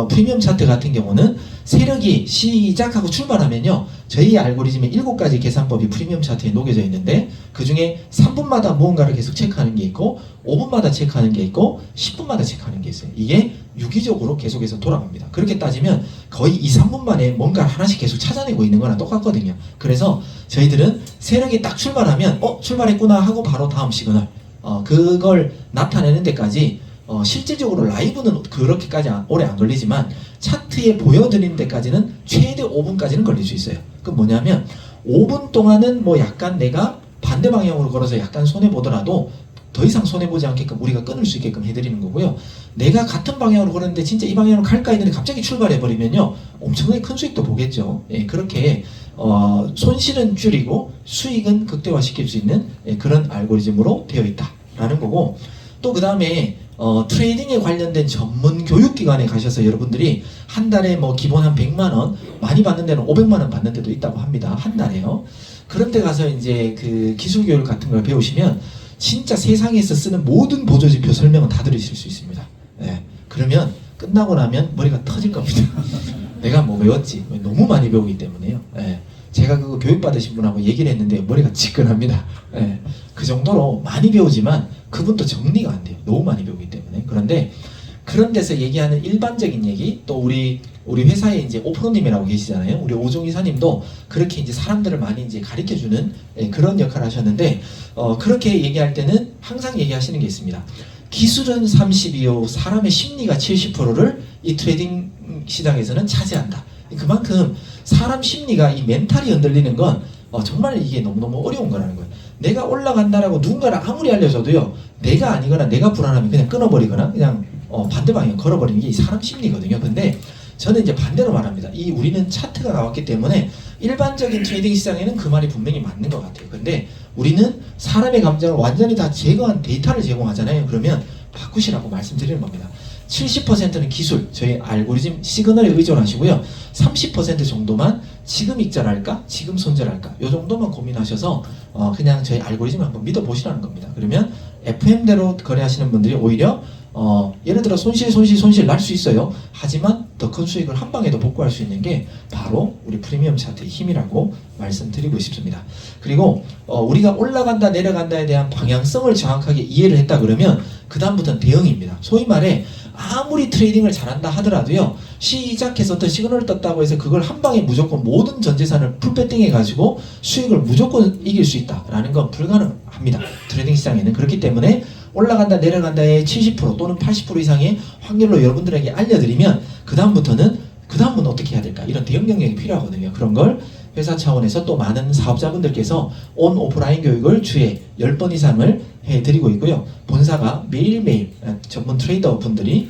프리미엄 차트 같은 경우는 세력이 시작하고 출발하면요, 저희 알고리즘에 7가지 계산법이 프리미엄 차트에 녹여져 있는데, 그 중에 3분마다 무언가를 계속 체크하는 게 있고, 5분마다 체크하는 게 있고, 10분마다 체크하는 게 있어요. 이게 유기적으로 계속해서 돌아갑니다. 그렇게 따지면 거의 2, 3분 만에 뭔가를 하나씩 계속 찾아내고 있는 거랑 똑같거든요. 그래서 저희들은 세력이 딱 출발하면 출발했구나 하고 바로 다음 시그널, 그걸 나타내는 데까지 실질적으로 라이브는 그렇게까지 오래 안 걸리지만 차트에 보여드리는 데까지는 최대 5분까지는 걸릴 수 있어요. 그 뭐냐면 5분 동안은 뭐 약간 내가 반대 방향으로 걸어서 약간 손해 보더라도 더 이상 손해 보지 않게끔 우리가 끊을 수 있게끔 해드리는 거고요. 내가 같은 방향으로 걸었는데 진짜 이 방향으로 갈까 했는데 갑자기 출발해 버리면요, 엄청나게 큰 수익도 보겠죠. 예, 그렇게 손실은 줄이고 수익은 극대화시킬 수 있는 그런 알고리즘으로 되어 있다라는 거고, 또 그 다음에 트레이딩에 관련된 전문 교육기관에 가셔서 여러분들이 한 달에 뭐 기본 한 100만 원, 많이 받는 데는 500만 원 받는 데도 있다고 합니다. 한 달에요. 그런 데 가서 이제 그 기술 교육 같은 걸 배우시면 진짜 세상에서 쓰는 모든 보조지표 설명은 다 들으실 수 있습니다. 예, 그러면 끝나고 나면 머리가 터질 겁니다. 내가 뭐 배웠지? 너무 많이 배우기 때문에요. 예, 제가 그거 교육받으신 분하고 얘기를 했는데 머리가 지끈합니다. 예, 그 정도로 많이 배우지만 그분도 정리가 안 돼요. 너무 많이 배우기 때문에. 그런데 그런 데서 얘기하는 일반적인 얘기, 또 우리 회사에 이제 오프로님이라고 계시잖아요. 우리 오종 이사님도 그렇게 이제 사람들을 많이 이제 가르쳐주는 그런 역할을 하셨는데, 그렇게 얘기할 때는 항상 얘기하시는 게 있습니다. 기술은 32요, 사람의 심리가 70%를 이 트레이딩 시장에서는 차지한다. 그만큼 사람 심리가, 이 멘탈이 흔들리는 건 정말 이게 너무너무 어려운 거라는 거예요. 내가 올라간다라고 누군가를 아무리 알려줘도요, 내가 아니거나 내가 불안하면 그냥 끊어버리거나 그냥 반대 방향 걸어버리는 게 이 사람 심리거든요. 근데 저는 이제 반대로 말합니다. 우리는 차트가 나왔기 때문에 일반적인 트레이딩 시장에는 그 말이 분명히 맞는 것 같아요. 근데 우리는 사람의 감정을 완전히 다 제거한 데이터를 제공하잖아요. 그러면 바꾸시라고 말씀드리는 겁니다. 70%는 기술, 저희 알고리즘 시그널에 의존하시고요. 30% 정도만 지금 익절할까? 지금 손절할까? 요 정도만 고민하셔서 그냥 저희 알고리즘을 한번 믿어보시라는 겁니다. 그러면 FM대로 거래하시는 분들이 오히려 예를 들어 손실 날 수 있어요. 하지만 더 큰 수익을 한 방에도 복구할 수 있는 게 바로 우리 프리미엄 차트의 힘이라고 말씀드리고 싶습니다. 그리고 우리가 올라간다 내려간다에 대한 방향성을 정확하게 이해를 했다 그러면 그 다음부터는 대응입니다. 소위 말해 아무리 트레이딩을 잘한다 하더라도요, 시작해서 어떤 시그널을 떴다고 해서 그걸 한 방에 무조건 모든 전 재산을 풀배팅 해가지고 수익을 무조건 이길 수 있다라는 건 불가능합니다. 트레이딩 시장에는. 그렇기 때문에 올라간다 내려간다의 70% 또는 80% 이상의 확률로 여러분들에게 알려드리면 그 다음은 어떻게 해야 될까, 이런 대응 역량이 필요하거든요. 그런 걸 회사 차원에서 또 많은 사업자분들께서 온 오프라인 교육을 주에 10번 이상을 해드리고 있고요. 본사가 매일매일 전문 트레이더 분들이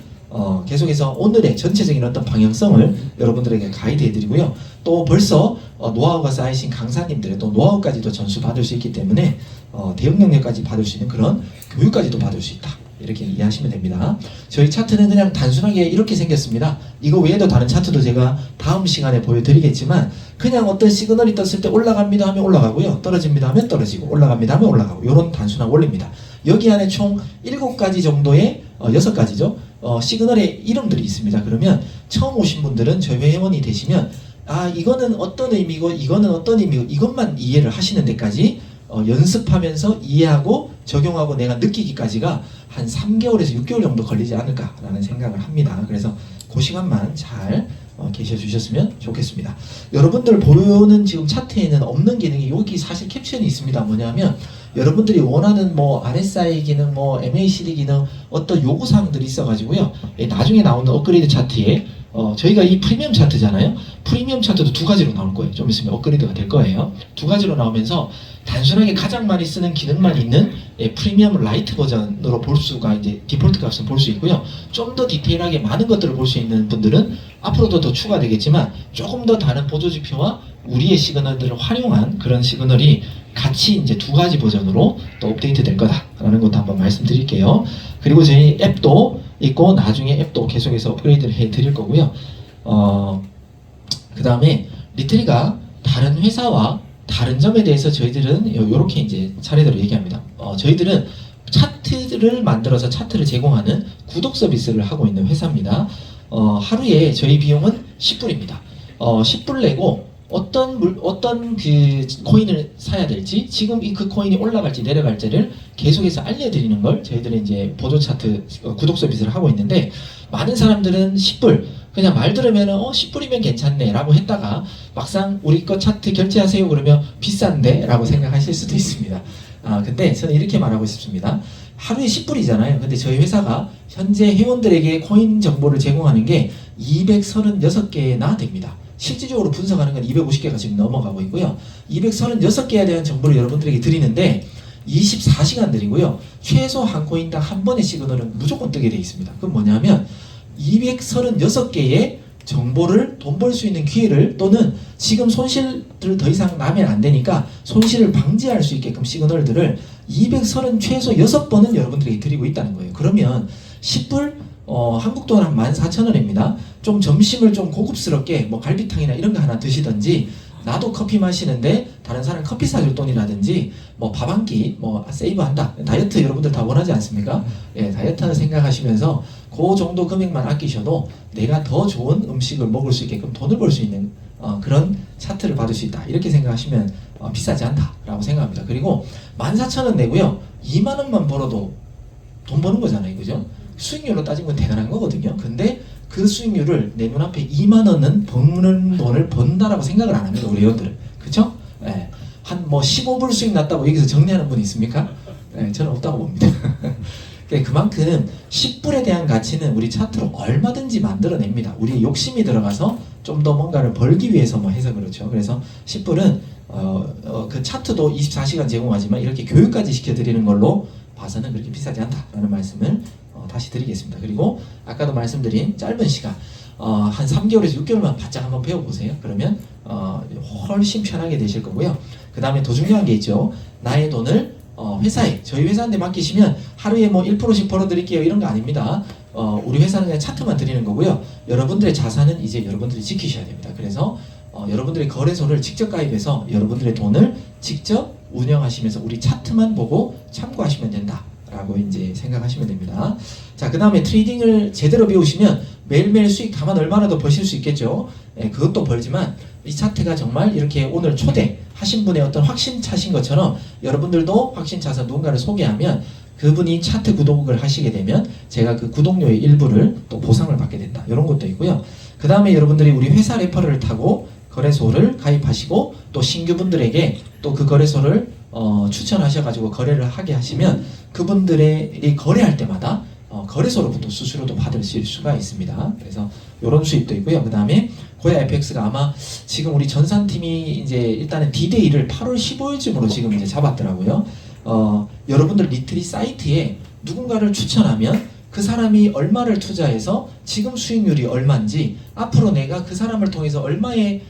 계속해서 오늘의 전체적인 어떤 방향성을 여러분들에게 가이드 해드리고요. 또 벌써 노하우가 쌓이신 강사님들의 또 노하우까지도 전수 받을 수 있기 때문에 대응 영역까지 받을 수 있는 그런 교육까지도 받을 수 있다. 이렇게 이해하시면 됩니다. 저희 차트는 그냥 단순하게 이렇게 생겼습니다. 이거 외에도 다른 차트도 제가 다음 시간에 보여드리겠지만, 그냥 어떤 시그널이 떴을 때 올라갑니다 하면 올라가고요, 떨어집니다 하면 떨어지고, 올라갑니다 하면 올라가고, 이런 단순한 원리입니다. 여기 안에 총 7가지 정도의 6가지죠. 시그널의 이름들이 있습니다. 그러면 처음 오신 분들은 저희 회원이 되시면 이거는 어떤 의미고 이거는 어떤 의미고 이것만 이해를 하시는 데까지 연습하면서 이해하고 적용하고 내가 느끼기까지가 한 3개월에서 6개월 정도 걸리지 않을까라는 생각을 합니다. 그래서 그 시간만 잘 계셔 주셨으면 좋겠습니다. 여러분들 보는 지금 차트에는 없는 기능이 여기 사실 캡션이 있습니다. 뭐냐면 여러분들이 원하는 뭐 RSI 기능, 뭐 MACD 기능, 어떤 요구사항들이 있어가지고요, 나중에 나오는 업그레이드 차트에 저희가 이 프리미엄 차트잖아요. 프리미엄 차트도 2가지로 나올 거예요. 좀 있으면 업그레이드가 될 거예요. 2가지로 나오면서 단순하게 가장 많이 쓰는 기능만 있는 프리미엄 라이트 버전으로 볼 수가, 이제 디폴트 값은 볼 수 있고요. 좀 더 디테일하게 많은 것들을 볼 수 있는 분들은 앞으로도 더 추가되겠지만 조금 더 다른 보조지표와 우리의 시그널들을 활용한 그런 시그널이 같이 이제 2가지 버전으로 또 업데이트 될 거다라는 것도 한번 말씀드릴게요. 그리고 저희 앱도 있고 나중에 앱도 계속해서 업그레이드를 해 드릴 거고요. 그 다음에 리트리가 다른 회사와 다른 점에 대해서 저희들은 이렇게 이제 차례대로 얘기합니다. 저희들은 차트를 만들어서 차트를 제공하는 구독 서비스를 하고 있는 회사입니다. 하루에 저희 비용은 10불입니다. 10불 내고 어떤 그 코인을 사야 될지, 지금 그 코인이 올라갈지 내려갈지를 계속해서 알려드리는 걸 저희들이 이제 보조 차트 구독 서비스를 하고 있는데, 많은 사람들은 10불 그냥 말 들으면 10불이면 괜찮네 라고 했다가 막상 우리 거 차트 결제하세요 그러면 비싼데 라고 생각하실 수도 있습니다. 근데 저는 이렇게 말하고 싶습니다. 하루에 10불이잖아요. 근데 저희 회사가 현재 회원들에게 코인 정보를 제공하는 게 236개나 됩니다. 실질적으로 분석하는 건 250개가 지금 넘어가고 있고요. 236개에 대한 정보를 여러분들에게 드리는데 24시간 드리고요. 최소 한 코인당 한 번의 시그널은 무조건 뜨게 되어 있습니다. 그건 뭐냐면 236개의 정보를 돈 벌 수 있는 기회를, 또는 지금 손실을 더 이상 나면 안 되니까 손실을 방지할 수 있게끔 시그널들을 230 최소 6번은 여러분들에게 드리고 있다는 거예요. 그러면 10불 한국 돈 한 14,000원입니다. 좀 점심을 좀 고급스럽게 뭐 갈비탕이나 이런 거 하나 드시든지, 나도 커피 마시는데 다른 사람 커피 사줄 돈이라든지, 뭐 밥 한 끼 뭐 세이브한다. 다이어트 여러분들 다 원하지 않습니까? 예, 다이어트 생각하시면서 그 정도 금액만 아끼셔도 내가 더 좋은 음식을 먹을 수 있게끔 돈을 벌 수 있는 그런 차트를 받을 수 있다. 이렇게 생각하시면 비싸지 않다라고 생각합니다. 그리고 14,000원 내고요. 2만 원만 벌어도 돈 버는 거잖아요. 그죠? 수익률로 따지면 대단한 거거든요. 근데 그 수익률을 내 눈앞에 2만 원은 버는 돈을 번다라고 생각을 안 합니다. 우리 회원들은. 그쵸? 예. 한 뭐 15불 수익 났다고 여기서 정리하는 분이 있습니까? 예, 저는 없다고 봅니다. 그만큼 10불에 대한 가치는 우리 차트로 얼마든지 만들어냅니다. 우리의 욕심이 들어가서 좀 더 뭔가를 벌기 위해서 뭐 해서 그렇죠. 그래서 10불은 그 차트도 24시간 제공하지만 이렇게 교육까지 시켜드리는 걸로 봐서는 그렇게 비싸지 않다라는 말씀을 다시 드리겠습니다. 그리고 아까도 말씀드린 짧은 시간 한 3개월에서 6개월만 바짝 한번 배워보세요. 그러면 훨씬 편하게 되실 거고요. 그 다음에 더 중요한 게 있죠. 나의 돈을 회사에, 저희 회사한테 맡기시면 하루에 뭐 1%씩 벌어드릴게요 이런 거 아닙니다. 우리 회사는 그냥 차트만 드리는 거고요. 여러분들의 자산은 이제 여러분들이 지키셔야 됩니다. 그래서 여러분들의 거래소를 직접 가입해서 여러분들의 돈을 직접 운영하시면서 우리 차트만 보고 참고하시면 된다 라고 이제 생각하시면 됩니다. 자, 그 다음에 트레이딩을 제대로 배우시면 매일매일 수익 다만 얼마나 더 버실 수 있겠죠. 그것도 벌지만 이 차트가 정말 이렇게 오늘 초대하신 분의 어떤 확신차신 것처럼 여러분들도 확신차서 누군가를 소개하면 그분이 차트 구독을 하시게 되면 제가 그 구독료의 일부를 또 보상을 받게 된다. 이런 것도 있고요. 그 다음에 여러분들이 우리 회사 레퍼럴을 타고 거래소를 가입하시고 또 신규분들에게 또 그 거래소를 추천하셔가지고 거래를 하게 하시면 그분들이 거래할 때마다 거래소로부터 수수료도 받을 수가 있습니다. 그래서 이런 수입도 있고요. 그 다음에 고야 FX가 아마 지금 우리 전산팀이 이제 일단은 D-Day를 8월 15일쯤으로 지금 이제 잡았더라고요. 여러분들 리트리 사이트에 누군가를 추천하면 그 사람이 얼마를 투자해서 지금 수익률이 얼마인지, 앞으로 내가 그 사람을 통해서 얼마의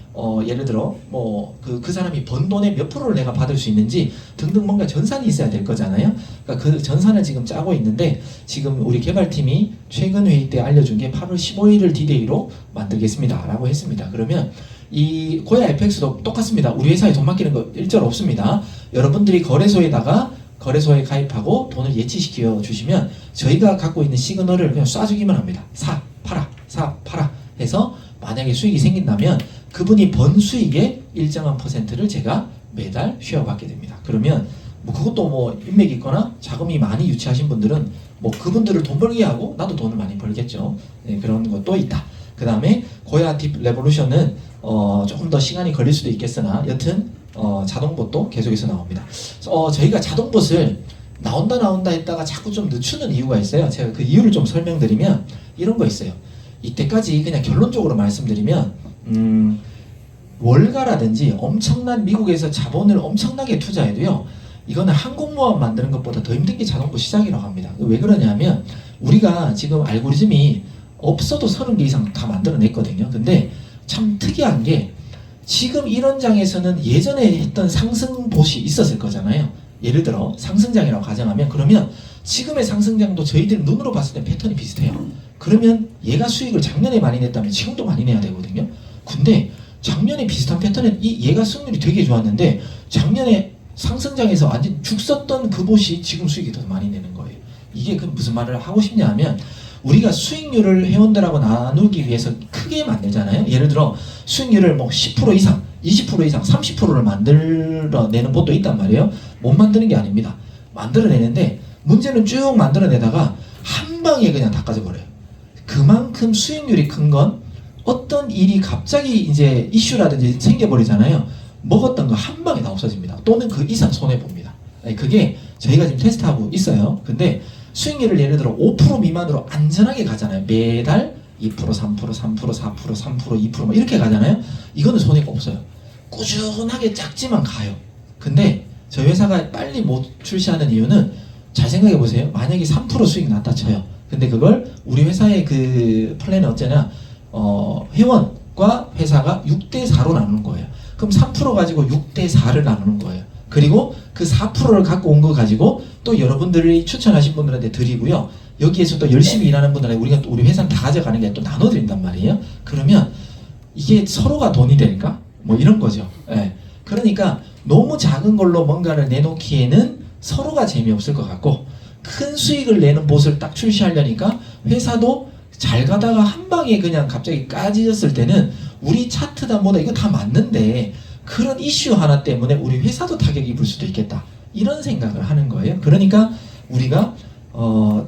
예를 들어 뭐 그 사람이 번 돈의 몇 프로를 내가 받을 수 있는지 등등 뭔가 전산이 있어야 될 거잖아요. 그러니까 그 전산을 지금 짜고 있는데, 지금 우리 개발팀이 최근 회의 때 알려준 게 8월 15일을 D-Day로 만들겠습니다 라고 했습니다. 그러면 이 고야 FX도 똑같습니다. 우리 회사에 돈 맡기는 거 일절 없습니다. 여러분들이 거래소에 가입하고 돈을 예치시켜 주시면 저희가 갖고 있는 시그널을 그냥 쏴주기만 합니다. 사, 팔아 해서 만약에 수익이 생긴다면 그분이 번 수익의 일정한 퍼센트를 제가 매달 쉬어받게 됩니다. 그러면 뭐 그것도 뭐 인맥이 있거나 자금이 많이 유치하신 분들은 뭐 그분들을 돈 벌게 하고 나도 돈을 많이 벌겠죠. 네, 그런 것도 있다. 그 다음에 고야 딥 레볼루션은 조금 더 시간이 걸릴 수도 있겠으나 여튼 자동봇도 계속해서 나옵니다. 저희가 자동봇을 나온다 했다가 자꾸 좀 늦추는 이유가 있어요. 제가 그 이유를 좀 설명드리면 이런 거 있어요. 이때까지 그냥 결론적으로 말씀드리면 월가라든지 엄청난 미국에서 자본을 엄청나게 투자해도요, 이거는 항공모함 만드는 것보다 더 힘든 게 자동봇 시장이라고 합니다. 왜 그러냐면 우리가 지금 알고리즘이 없어도 30개 이상 다 만들어냈거든요. 근데 참 특이한 게 지금 이런 장에서는 예전에 했던 상승봇이 있었을 거잖아요. 예를 들어 상승장이라고 가정하면, 그러면 지금의 상승장도 저희들 눈으로 봤을 때 패턴이 비슷해요. 그러면 얘가 수익을 작년에 많이 냈다면 지금도 많이 내야 되거든요. 근데 작년에 비슷한 패턴은 얘가 수익률이 되게 좋았는데 작년에 상승장에서 완전 죽었던 그 봇이 지금 수익이 더 많이 내는 거예요. 이게 그 무슨 말을 하고 싶냐 하면 우리가 수익률을 회원들하고 나누기 위해서 크게 만들잖아요. 예를 들어 수익률을 뭐 10% 이상, 20% 이상, 30%를 만들어내는 곳도 있단 말이에요. 못 만드는 게 아닙니다. 만들어내는데 문제는 쭉 만들어내다가 한 방에 그냥 다 까져버려요. 그만큼 수익률이 큰 건 어떤 일이 갑자기 이제 이슈라든지 생겨버리잖아요. 먹었던 거 한 방에 다 없어집니다. 또는 그 이상 손해봅니다. 그게 저희가 지금 테스트하고 있어요. 근데 수익률을 예를 들어 5% 미만으로 안전하게 가잖아요. 매달 2%, 3%, 3%, 4%, 3%, 2% 막 이렇게 가잖아요. 이거는 손해가 없어요. 꾸준하게 작지만 가요. 근데 저희 회사가 빨리 못 출시하는 이유는 잘 생각해 보세요. 만약에 3% 수익 났다 쳐요. 근데 그걸 우리 회사의 그 플랜은 어쩌냐, 회원과 회사가 6대4로 나누는 거예요. 그럼 3% 가지고 6대4를 나누는 거예요. 그리고 그 4%를 갖고 온 거 가지고 또 여러분들이 추천하신 분들한테 드리고요. 여기에서 또 열심히 일하는 분들한테 우리가 또 우리 회사는 다 가져가는 게 또 나눠드린단 말이에요. 그러면 이게 서로가 돈이 될까? 뭐 이런 거죠. 예. 그러니까 너무 작은 걸로 뭔가를 내놓기에는 서로가 재미없을 것 같고, 큰 수익을 내는 보스를 딱 출시하려니까 회사도 잘 가다가 한 방에 그냥 갑자기 까지졌을 때는 우리 차트다 뭐다 이거 다 맞는데 그런 이슈 하나 때문에 우리 회사도 타격이 입을 수도 있겠다, 이런 생각을 하는 거예요. 그러니까 우리가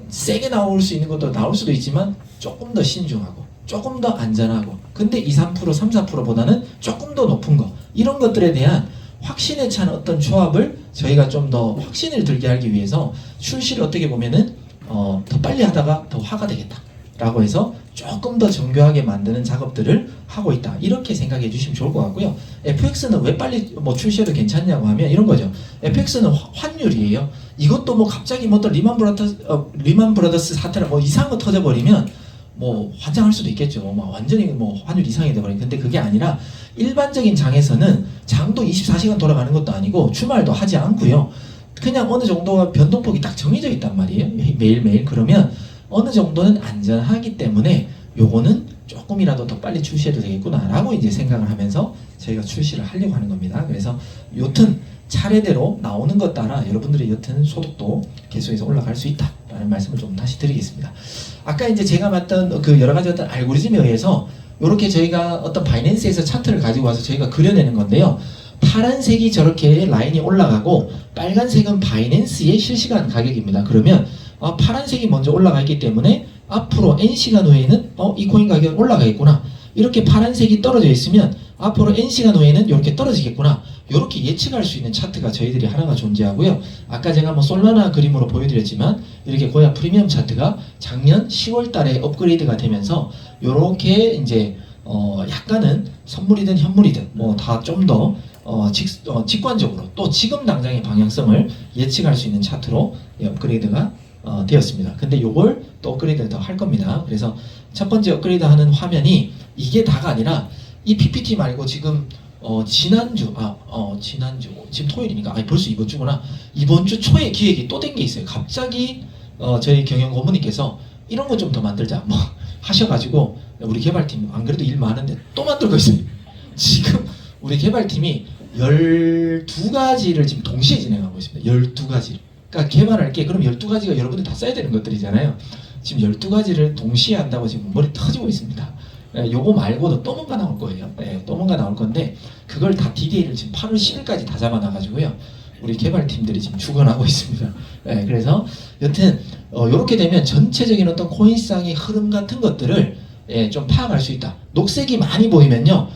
세게 나올 수 있는 것도 나올 수도 있지만 조금 더 신중하고 조금 더 안전하고, 근데 2, 3%, 3, 4%보다는 조금 더 높은 거, 이런 것들에 대한 확신에 찬 어떤 조합을 저희가 좀 더 확신을 들게 하기 위해서 출시를 어떻게 보면은 더 빨리 하다가 더 화가 되겠다 라고 해서 조금 더 정교하게 만드는 작업들을 하고 있다, 이렇게 생각해 주시면 좋을 것 같고요. FX는 왜 빨리 뭐 출시해도 괜찮냐고 하면 이런 거죠. FX는 환율이에요. 이것도 뭐 갑자기 뭐 또 리만 브라더스 사태나 뭐 이상한 거 터져버리면 뭐 환장할 수도 있겠죠. 뭐 완전히 뭐 환율 이상이 돼버리면. 근데 그게 아니라 일반적인 장에서는 장도 24시간 돌아가는 것도 아니고 주말도 하지 않고요. 그냥 어느 정도가 변동폭이 딱 정해져 있단 말이에요. 매일매일. 그러면 어느 정도는 안전하기 때문에 요거는 조금이라도 더 빨리 출시해도 되겠구나 라고 이제 생각을 하면서 저희가 출시를 하려고 하는 겁니다. 그래서 여튼 차례대로 나오는 것 따라 여러분들의 여튼 소득도 계속해서 올라갈 수 있다 라는 말씀을 좀 다시 드리겠습니다. 아까 이제 제가 봤던 그 여러 가지 어떤 알고리즘에 의해서 이렇게 저희가 어떤 바이낸스에서 차트를 가지고 와서 저희가 그려내는 건데요. 파란색이 저렇게 라인이 올라가고 빨간색은 바이낸스의 실시간 가격입니다. 그러면 파란색이 먼저 올라가 있기 때문에 앞으로 N시간 후에는 이 코인 가격이 올라가겠구나, 이렇게 파란색이 떨어져 있으면 앞으로 N시간 후에는 이렇게 떨어지겠구나, 이렇게 예측할 수 있는 차트가 저희들이 하나가 존재하고요. 아까 제가 뭐 솔라나 그림으로 보여드렸지만 이렇게 고야 프리미엄 차트가 작년 10월 달에 업그레이드가 되면서 이렇게 이제 약간은 선물이든 현물이든 뭐 다 좀 더 직관적으로 또 지금 당장의 방향성을 예측할 수 있는 차트로 업그레이드가 되었습니다. 근데 요걸 또 업그레이드를 더 할 겁니다. 그래서 첫 번째 업그레이드 하는 화면이 이게 다가 아니라 이 PPT 말고 지금 지난주 지금 토요일이니까 벌써 이번 주구나. 이번 주 초에 기획이 또 된 게 있어요. 갑자기 저희 경영 고문님께서 이런 거 좀 더 만들자 뭐 하셔가지고 우리 개발팀 안 그래도 일 많은데 또 만들고 있어요. 지금 우리 개발팀이 12가지를 지금 동시에 진행하고 있습니다. 12가지. 그러니까 개발할 게 그럼 12가지가 여러분들 다 써야 되는 것들이잖아요. 지금 12가지를 동시에 한다고 지금 머리 터지고 있습니다. 요거 말고도 또 뭔가 나올 거예요. 또 뭔가 나올 건데 그걸 다 DDA를 지금 8월 10일까지 다 잡아놔가지고요. 우리 개발팀들이 지금 죽어나고 있습니다. 그래서 여튼 이렇게 되면 전체적인 어떤 코인시장의 흐름 같은 것들을 좀 파악할 수 있다. 녹색이 많이 보이면요,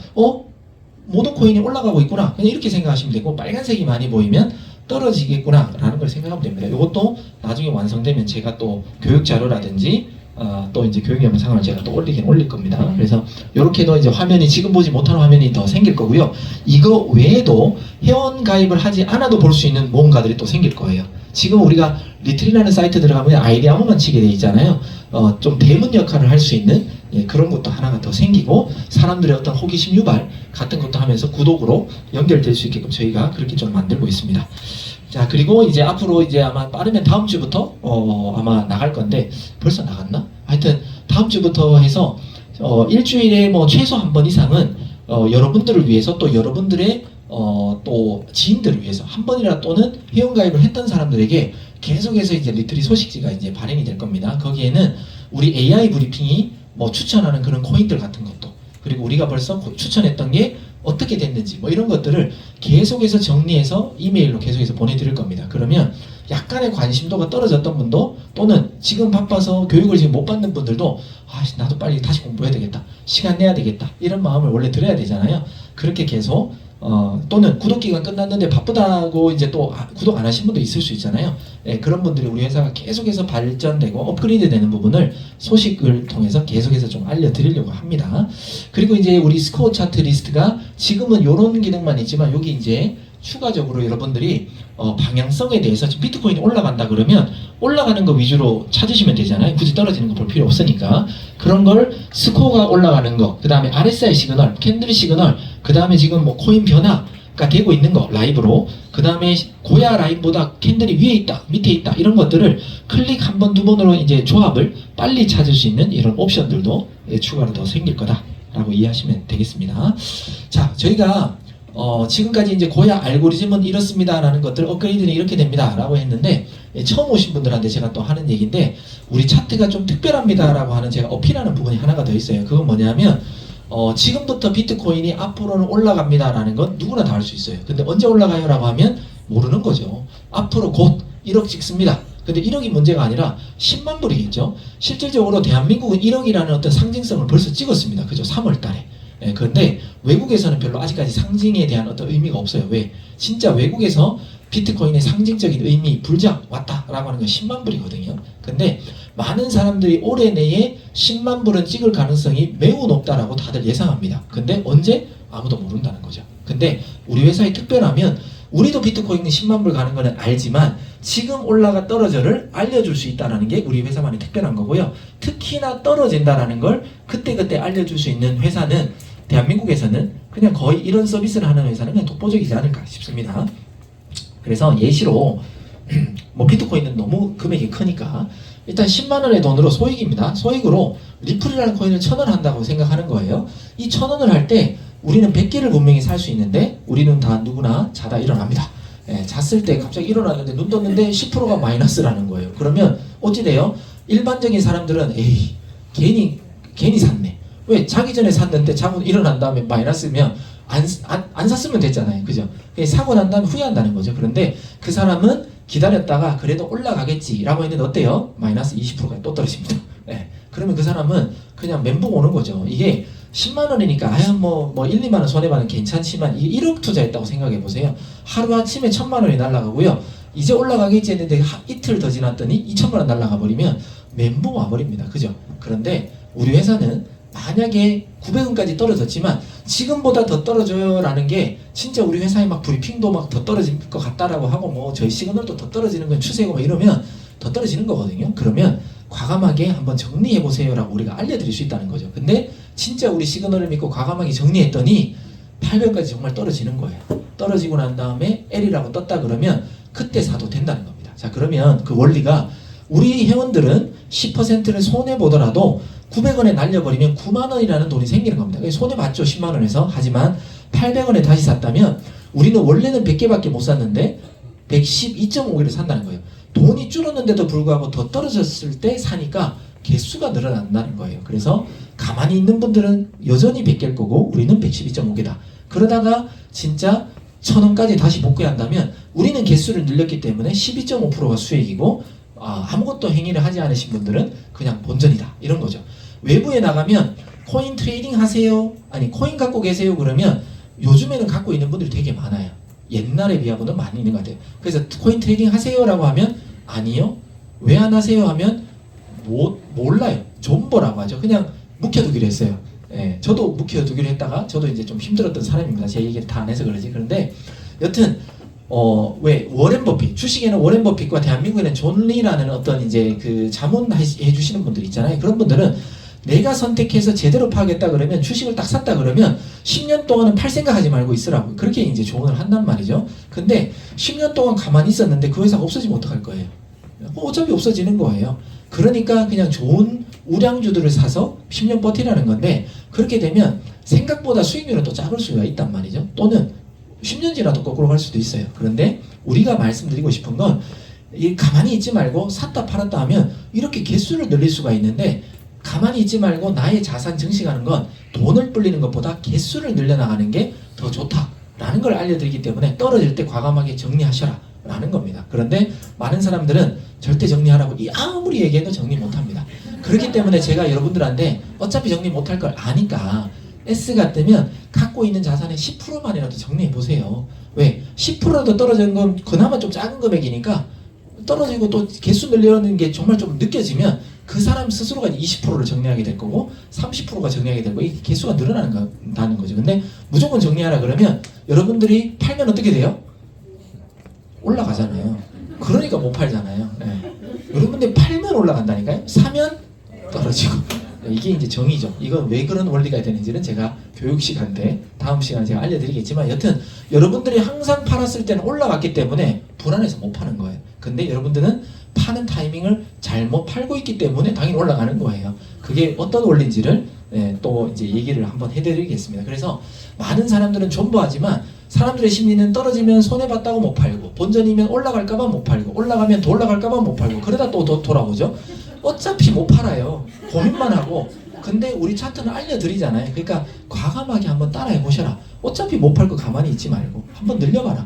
모든 코인이 올라가고 있구나, 그냥 이렇게 생각하시면 되고, 빨간색이 많이 보이면 떨어지겠구나 라는 걸 생각하면 됩니다. 이것도 나중에 완성되면 제가 또 교육 자료라든지 또 이제 교육 영상을 제가 또 올릴 겁니다. 그래서 이렇게도 이제 화면이 지금 보지 못하는 화면이 더 생길 거고요. 이거 외에도 회원 가입을 하지 않아도 볼 수 있는 모험가들이 또 생길 거예요. 지금 우리가 리트리라는 사이트 들어가면 아이디 아무만 치게 돼 있잖아요. 좀 대문 역할을 할 수 있는 그런 것도 하나가 더 생기고, 사람들의 어떤 호기심 유발 같은 것도 하면서 구독으로 연결될 수 있게끔 저희가 그렇게 좀 만들고 있습니다. 자, 그리고 이제 앞으로 이제 아마 빠르면 다음 주부터 아마 나갈 건데, 벌써 나갔나? 하여튼 다음 주부터 해서 일주일에 뭐 최소 한 번 이상은 여러분들을 위해서, 또 여러분들의 또 지인들을 위해서 한 번이라 또는 회원가입을 했던 사람들에게 계속해서 이제 리트리 소식지가 이제 발행이 될 겁니다. 거기에는 우리 AI 브리핑이 뭐 추천하는 그런 코인들 같은 것도, 그리고 우리가 벌써 추천했던 게 어떻게 됐는지 뭐 이런 것들을 계속해서 정리해서 이메일로 계속해서 보내드릴 겁니다. 그러면 약간의 관심도가 떨어졌던 분도, 또는 지금 바빠서 교육을 지금 못 받는 분들도 나도 빨리 다시 공부해야 되겠다, 시간 내야 되겠다, 이런 마음을 원래 들어야 되잖아요. 그렇게 계속 또는 구독기간 끝났는데 바쁘다고 이제 또 구독 안 하신 분도 있을 수 있잖아요. 예, 그런 분들이 우리 회사가 계속해서 발전되고 업그레이드 되는 부분을 소식을 통해서 계속해서 좀 알려드리려고 합니다. 그리고 이제 우리 스코어 차트 리스트가 지금은 이런 기능만 있지만, 여기 이제 추가적으로 여러분들이 방향성에 대해서 지금 비트코인이 올라간다 그러면 올라가는 거 위주로 찾으시면 되잖아요. 굳이 떨어지는 거 볼 필요 없으니까. 그런 걸 스코어가 올라가는 거, 그 다음에 RSI 시그널, 캔들 시그널, 그 다음에 지금 뭐 코인 변화가 되고 있는 거 라이브로, 그 다음에 고야 라인보다 캔들이 위에 있다, 밑에 있다, 이런 것들을 클릭 한 번, 두 번으로 이제 조합을 빨리 찾을 수 있는 이런 옵션들도 추가로 더 생길 거다라고 이해하시면 되겠습니다. 자, 저희가 지금까지 이제 고야 알고리즘은 이렇습니다라는 것들, 업그레이드는 이렇게 됩니다라고 했는데, 처음 오신 분들한테 제가 또 하는 얘기인데, 우리 차트가 좀 특별합니다라고 하는 제가 어필하는 부분이 하나가 더 있어요. 그건 뭐냐면 지금부터 비트코인이 앞으로는 올라갑니다라는 건 누구나 다 알 수 있어요. 근데 언제 올라가요라고 하면 모르는 거죠. 앞으로 곧 1억 찍습니다. 근데 1억이 문제가 아니라 10만 불이겠죠. 실질적으로 대한민국은 1억이라는 어떤 상징성을 벌써 찍었습니다. 그죠? 3월 달에. 예, 그런데 외국에서는 별로 아직까지 상징에 대한 어떤 의미가 없어요. 왜? 진짜 외국에서 비트코인의 상징적인 의미, 불장 왔다라고 하는 건 10만 불이거든요. 근데 많은 사람들이 올해 내에 10만 불은 찍을 가능성이 매우 높다라고 다들 예상합니다. 근데 언제? 아무도 모른다는 거죠. 근데 우리 회사의 특별하면, 우리도 비트코인이 10만 불 가는 거는 알지만 지금 올라가 떨어져를 알려줄 수 있다는 게 우리 회사만의 특별한 거고요. 특히나 떨어진다라는 걸 그때그때 알려줄 수 있는 회사는 대한민국에서는 그냥 거의 이런 서비스를 하는 회사는 그냥 독보적이지 않을까 싶습니다. 그래서 예시로 뭐 비트코인은 너무 금액이 크니까 일단 10만 원의 돈으로 소액입니다. 소액으로 리플이라는 코인을 1000원 한다고 생각하는 거예요. 이 1000원을 할 때 우리는 100개를 분명히 살 수 있는데, 우리는 다 누구나 자다 일어납니다. 예, 잤을 때 갑자기 일어났는데 눈 떴는데 10%가 마이너스라는 거예요. 그러면 어찌 돼요? 일반적인 사람들은 에이 괜히 샀네. 왜? 자기 전에 샀는데 자고 일어난 다음에 마이너스면 안 샀으면 됐잖아요. 그죠? 사고 난 다음에 후회한다는 거죠. 그런데 그 사람은 기다렸다가 그래도 올라가겠지라고 했는데 어때요? 마이너스 20%가 또 떨어집니다. 네. 그러면 그 사람은 그냥 멘붕 오는 거죠. 이게 10만 원이니까 뭐 1, 2만 원 손해봐는 괜찮지만 이게 1억 투자했다고 생각해 보세요. 하루아침에 1000만 원이 날아가고요. 이제 올라가겠지 했는데 이틀 더 지났더니 2000만 원 날아가 버리면 멘붕 와버립니다. 그죠? 그런데 우리 회사는 만약에 900원까지 떨어졌지만 지금보다 더 떨어져요라는 게, 진짜 우리 회사의 막 브리핑도 막 더 떨어질 것 같다라고 하고 뭐 저희 시그널도 더 떨어지는 건 추세고 막 이러면 더 떨어지는 거거든요. 그러면 과감하게 한번 정리해 보세요라고 우리가 알려드릴 수 있다는 거죠. 근데 진짜 우리 시그널을 믿고 과감하게 정리했더니 800까지 정말 떨어지는 거예요. 떨어지고 난 다음에 L이라고 떴다 그러면 그때 사도 된다는 겁니다. 자, 그러면 그 원리가, 우리 회원들은 10%를 손해보더라도 900원에 날려버리면 9만 원이라는 돈이 생기는 겁니다. 손해봤죠, 10만 원에서. 하지만 800원에 다시 샀다면 우리는 원래는 100개밖에 못 샀는데 112.5개를 산다는 거예요. 돈이 줄었는데도 불구하고 더 떨어졌을 때 사니까 개수가 늘어난다는 거예요. 그래서 가만히 있는 분들은 여전히 100개일 거고 우리는 112.5개다. 그러다가 진짜 1000원까지 다시 복귀한다면 우리는 개수를 늘렸기 때문에 12.5%가 수익이고, 아무것도 행위를 하지 않으신 분들은 그냥 본전이다, 이런 거죠. 외부에 나가면 코인 트레이딩 하세요? 아니 코인 갖고 계세요? 그러면 요즘에는 갖고 있는 분들이 되게 많아요. 옛날에 비하고는 많이 있는 것 같아요. 그래서 코인 트레이딩 하세요? 라고 하면 아니요. 왜 안 하세요? 하면 몰라요. 존버라고 하죠. 그냥 묵혀두기로 했어요. 예, 저도 묵혀두기로 했다가 저도 이제 좀 힘들었던 사람입니다. 제 얘기를 다 안 해서 그러지. 그런데 여튼 왜 워렌 버핏, 주식에는 워렌 버핏과 대한민국에는 존 리라는 어떤 이제 그 자문해 주시는 분들 있잖아요. 그런 분들은 내가 선택해서 제대로 파겠다 그러면, 주식을 딱 샀다 그러면 10년 동안은 팔 생각하지 말고 있으라고 그렇게 이제 조언을 한단 말이죠. 근데 10년 동안 가만히 있었는데 그 회사가 없어지면 어떡할 거예요? 어차피 없어지는 거예요. 그러니까 그냥 좋은 우량주들을 사서 10년 버티라는 건데, 그렇게 되면 생각보다 수익률은 또 작을 수가 있단 말이죠. 또는 10년 지나도 거꾸로 갈 수도 있어요. 그런데 우리가 말씀드리고 싶은 건, 이 가만히 있지 말고 샀다 팔았다 하면 이렇게 개수를 늘릴 수가 있는데, 가만히 있지 말고 나의 자산 증식하는 건 돈을 불리는 것보다 개수를 늘려나가는 게 더 좋다라는 걸 알려드리기 때문에 떨어질 때 과감하게 정리하셔라 라는 겁니다. 그런데 많은 사람들은 절대 정리하라고 아무리 얘기해도 정리 못합니다. 그렇기 때문에 제가 여러분들한테 어차피 정리 못할 걸 아니까 S가 뜨면 갖고 있는 자산의 10%만이라도 정리해 보세요. 왜? 10%라도 떨어지는 건 그나마 좀 작은 금액이니까, 떨어지고 또 개수 늘려는 게 정말 좀 느껴지면 그 사람 스스로가 20%를 정리하게 될 거고 30%가 정리하게 되고 이 개수가 늘어나는 거죠. 근데 무조건 정리하라 그러면 여러분들이 팔면 어떻게 돼요? 올라가잖아요. 그러니까 못 팔잖아요. 네. 여러분들 팔면 올라간다니까요. 사면 떨어지고. 이게 이제 정의죠. 이건 왜 그런 원리가 되는지는 제가 교육 시간 때 다음 시간에 제가 알려드리겠지만, 여튼 여러분들이 항상 팔았을 때는 올라갔기 때문에 불안해서 못 파는 거예요. 근데 여러분들은 파는 타이밍을 잘못 팔고 있기 때문에 당연히 올라가는 거예요. 그게 어떤 원리인지를 또 이제 얘기를 한번 해드리겠습니다. 그래서 많은 사람들은 존버하지만 사람들의 심리는 떨어지면 손해봤다고 못 팔고, 본전이면 올라갈까봐 못 팔고, 올라가면 더 올라갈까봐 못 팔고, 그러다 또 돌아오죠. 어차피 못 팔아요. 고민만 하고. 근데 우리 차트는 알려드리잖아요. 그러니까 과감하게 한번 따라해 보셔라. 어차피 못 팔 거 가만히 있지 말고 한번 늘려봐라.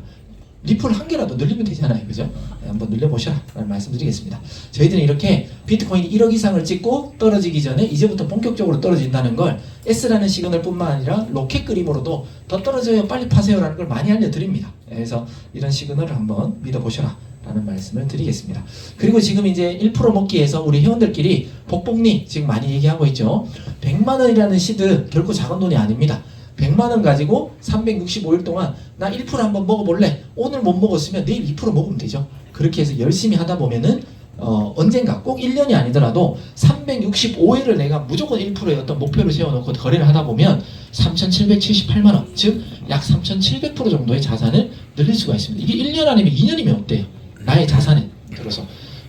리플 한 개라도 늘리면 되잖아요. 그죠? 한번 늘려보셔라 라는 말씀드리겠습니다. 저희들은 이렇게 비트코인이 1억 이상을 찍고 떨어지기 전에 이제부터 본격적으로 떨어진다는 걸 S라는 시그널 뿐만 아니라 로켓 그림으로도 더 떨어져요 빨리 파세요 라는 걸 많이 알려드립니다. 그래서 이런 시그널을 한번 믿어보셔라 라는 말씀을 드리겠습니다. 그리고 지금 이제 1% 먹기에서 우리 회원들끼리 복복리 지금 많이 얘기하고 있죠. 100만원이라는 시드 결코 작은 돈이 아닙니다. 100만원 가지고 365일 동안 나 1% 한번 먹어볼래. 오늘 못 먹었으면 내일 2% 먹으면 되죠. 그렇게 해서 열심히 하다 보면은 언젠가 꼭 1년이 아니더라도 365일을 내가 무조건 1%의 어떤 목표를 세워놓고 거래를 하다 보면 3,778만원, 즉 약 3,700% 정도의 자산을 늘릴 수가 있습니다. 이게 1년 아니면 2년이면 어때요? 나의 자산에 들어서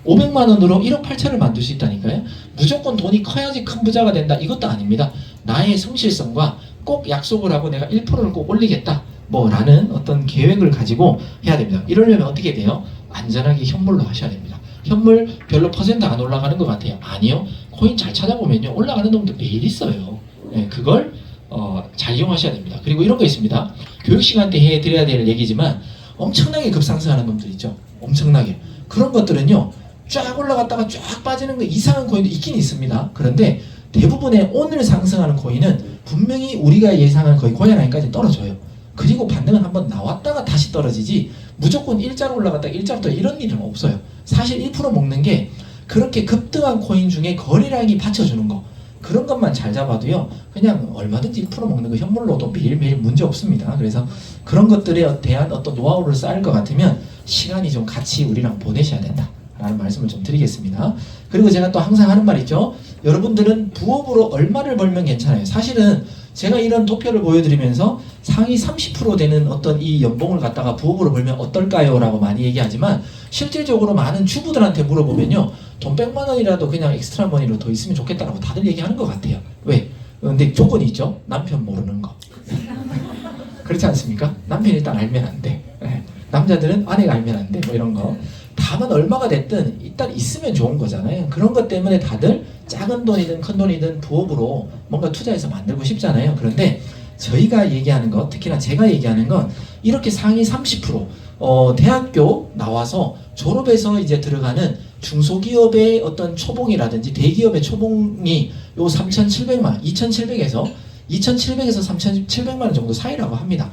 500만원으로 1억 8천을 만들 수 있다니까요. 무조건 돈이 커야지 큰 부자가 된다, 이것도 아닙니다. 나의 성실성과 꼭 약속을 하고 내가 1%를 꼭 올리겠다 라는 어떤 계획을 가지고 해야 됩니다. 이러려면 어떻게 돼요? 안전하게 현물로 하셔야 됩니다. 현물 별로 퍼센트 안 올라가는 것 같아요. 아니요. 코인 잘 찾아보면요 올라가는 놈도 매일 있어요. 그걸 잘 이용하셔야 됩니다. 그리고 이런 거 있습니다. 교육 시간 때 해드려야 될 얘기지만 엄청나게 급상승하는 놈들 있죠. 엄청나게. 그런 것들은요 쫙 올라갔다가 쫙 빠지는 거 이상한 코인도 있긴 있습니다. 그런데 대부분의 오늘 상승하는 코인은 분명히 우리가 예상한 거의 고양이까지 떨어져요. 그리고 반등은 한번 나왔다가 다시 떨어지지 무조건 일자로 올라갔다가 일자로 또 이런 일은 없어요. 사실 1% 먹는 게 그렇게 급등한 코인 중에 거래량이 받쳐주는 거, 그런 것만 잘 잡아도요 그냥 얼마든지 1% 먹는 거 현물로도 매일매일 문제 없습니다. 그래서 그런 것들에 대한 어떤 노하우를 쌓을 것 같으면 시간이 좀 같이 우리랑 보내셔야 된다 라는 말씀을 좀 드리겠습니다. 그리고 제가 또 항상 하는 말 있죠. 여러분들은 부업으로 얼마를 벌면 괜찮아요. 사실은 제가 이런 도표를 보여드리면서 상위 30% 되는 어떤 이 연봉을 갖다가 부업으로 벌면 어떨까요? 라고 많이 얘기하지만 실질적으로 많은 주부들한테 물어보면요 돈 100만 원이라도 그냥 엑스트라 머니로 더 있으면 좋겠다라고 다들 얘기하는 것 같아요. 왜? 근데 조건이 있죠. 남편 모르는 거. 그렇지 않습니까? 남편이 일단 알면 안 돼. 남자들은 아내가 알면 안 돼. 이런 거. 다만 얼마가 됐든 일단 있으면 좋은 거잖아요. 그런 것 때문에 다들 작은 돈이든 큰 돈이든 부업으로 뭔가 투자해서 만들고 싶잖아요. 그런데 저희가 얘기하는 것, 특히나 제가 얘기하는 건 이렇게 상위 30% 대학교 나와서 졸업해서 이제 들어가는 중소기업의 어떤 초봉이라든지 대기업의 초봉이 요 3,700만 원, 2,700에서 3,700만 원 정도 사이라고 합니다.